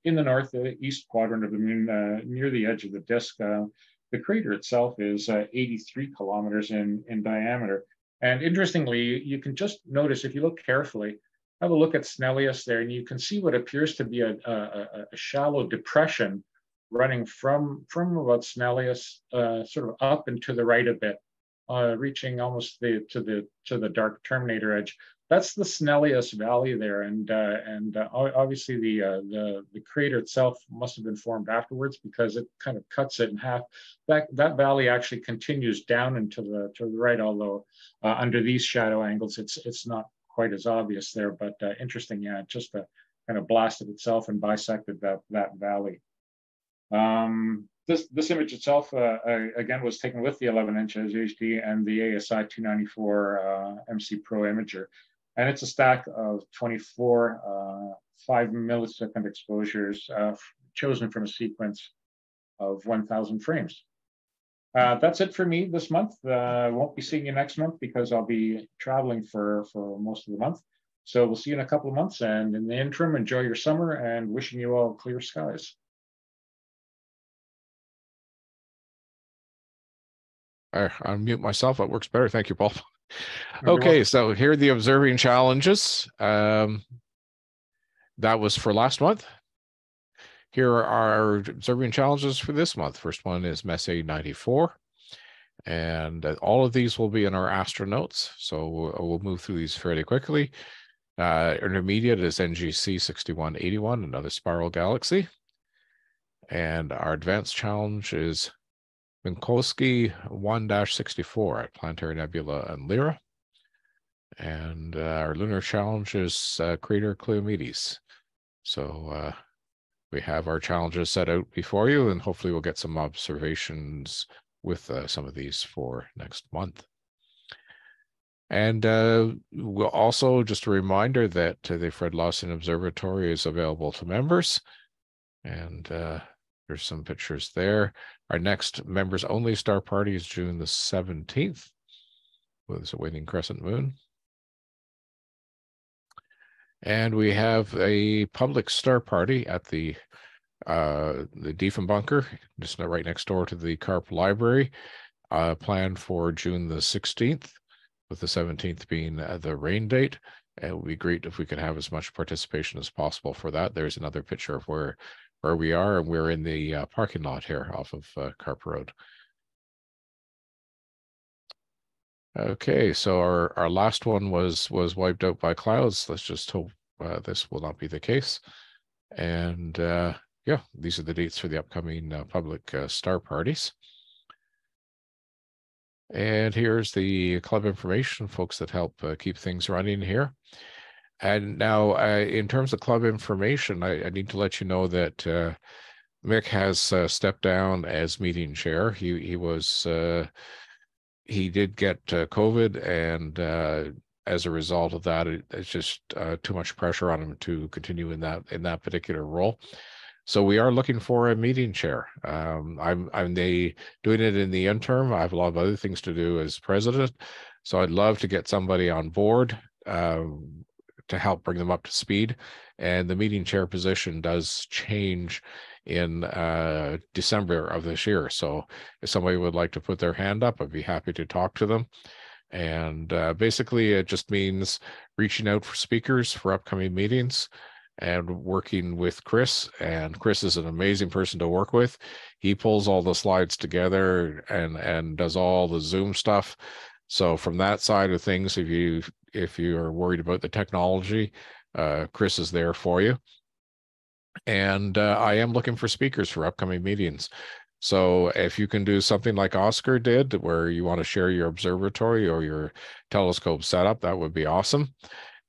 in the northeast quadrant of the moon, near the edge of the disk. The crater itself is 83 kilometers in diameter. And interestingly, you can just notice, if you look carefully, have a look at Snellius there, and you can see what appears to be a shallow depression running from about Snellius sort of up and to the right a bit, reaching almost to the dark terminator edge. That's the Snellius Valley there, and obviously the crater itself must have been formed afterwards, because it kind of cuts it in half. That valley actually continues down and to the right, although under these shadow angles it's not quite as obvious there. But interesting, yeah, it just kind of blasted itself and bisected that valley. This image itself, again, was taken with the 11-inch HD and the ASI 294 MC Pro imager. And it's a stack of 24 5-millisecond exposures chosen from a sequence of 1,000 frames. That's it for me this month. I won't be seeing you next month because I'll be traveling for most of the month. So we'll see you in a couple of months. And in the interim, enjoy your summer, and wishing you all clear skies. I unmute myself. That works better. Thank you, Paul. Okay, so here are the observing challenges. That was for last month. Here are our observing challenges for this month. First one is Messier 94. And all of these will be in our Astro notes. So we'll move through these fairly quickly. Intermediate is NGC 6181, another spiral galaxy. And our advanced challenge is Minkowski 1-64 at Planetary Nebula and Lyra. And our lunar challenge is Crater Cleomedes. So we have our challenges set out before you, and hopefully we'll get some observations with some of these for next month. And we'll also, just a reminder that the Fred Lawson Observatory is available to members. And there's some pictures there. Our next members only star party is June the 17th with a waning crescent moon. And we have a public star party at the Diefenbunker, just right next door to the Karp Library, planned for June the 16th, with the 17th being the rain date. It would be great if we could have as much participation as possible for that. There's another picture of where we are, and we're in the parking lot here off of Karp Road. Okay, so our last one was wiped out by clouds. Let's just hope this will not be the case. And yeah, these are the dates for the upcoming public star parties. And here's the club information, folks that help keep things running here. And now, in terms of club information, I need to let you know that Mick has stepped down as meeting chair. He was he did get COVID, and as a result of that, it's just too much pressure on him to continue in that particular role. So we are looking for a meeting chair. I'm doing it in the interim. I have a lot of other things to do as president, so I'd love to get somebody on board to help bring them up to speed. And the meeting chair position does change in December of this year. So if somebody would like to put their hand up, I'd be happy to talk to them. And basically, it just means reaching out for speakers for upcoming meetings and working with Chris. And Chris is an amazing person to work with. He pulls all the slides together and does all the Zoom stuff. So from that side of things, if you are worried about the technology, Chris is there for you. And I am looking for speakers for upcoming meetings. So if you can do something like Oscar did, where you want to share your observatory or your telescope setup, that would be awesome.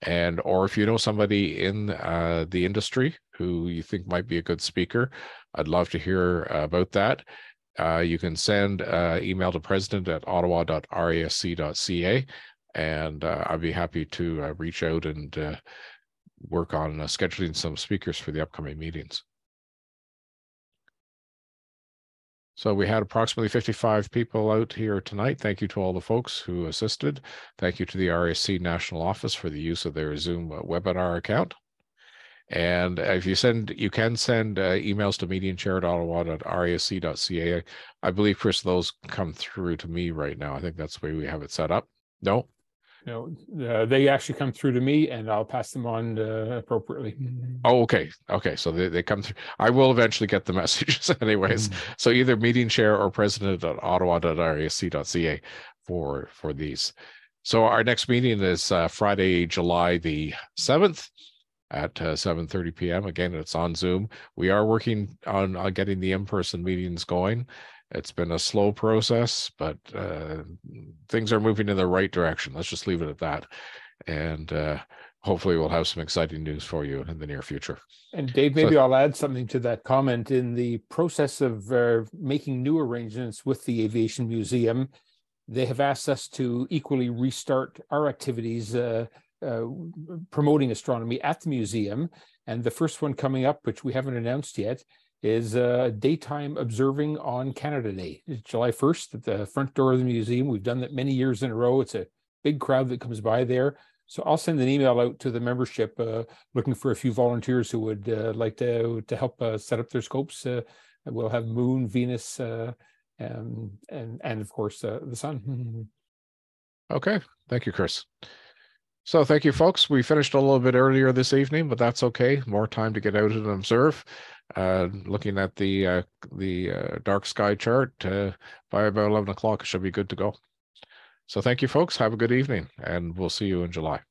And or if you know somebody in the industry who you think might be a good speaker, I'd love to hear about that. You can send email to president@ottawa.rasc.ca, and I'd be happy to reach out and work on scheduling some speakers for the upcoming meetings. So we had approximately 55 people out here tonight. Thank you to all the folks who assisted. Thank you to the RASC National Office for the use of their Zoom webinar account. And if you can send emails to meetingchair@ottawa.rasc.ca. I believe, Chris, those come through to me right now. I think that's the way we have it set up. No? No, they actually come through to me, and I'll pass them on appropriately. Oh, okay. Okay, so they come through. I will eventually get the messages anyways. So either meeting chair or president@ottawa.rasc.ca for these. So our next meeting is Friday, July the 7th at 7:30 p.m. Again, it's on Zoom. We are working on getting the in-person meetings going. It's been a slow process, but things are moving in the right direction. Let's just leave it at that. And hopefully we'll have some exciting news for you in the near future. And Dave, maybe I'll add something to that comment. In the process of making new arrangements with the Aviation Museum, they have asked us to equally restart our activities promoting astronomy at the museum. And the first one coming up, which we haven't announced yet, is daytime observing on Canada Day. It's July 1st at the front door of the museum. We've done that many years in a row. It's a big crowd that comes by there. So I'll send an email out to the membership looking for a few volunteers who would like to help set up their scopes. We'll have Moon, Venus, and of course the Sun. Okay, thank you, Chris. So thank you, folks. We finished a little bit earlier this evening, but that's okay. More time to get out and observe. Looking at the dark sky chart, by about 11 o'clock, it should be good to go. So thank you, folks. Have a good evening, and we'll see you in July.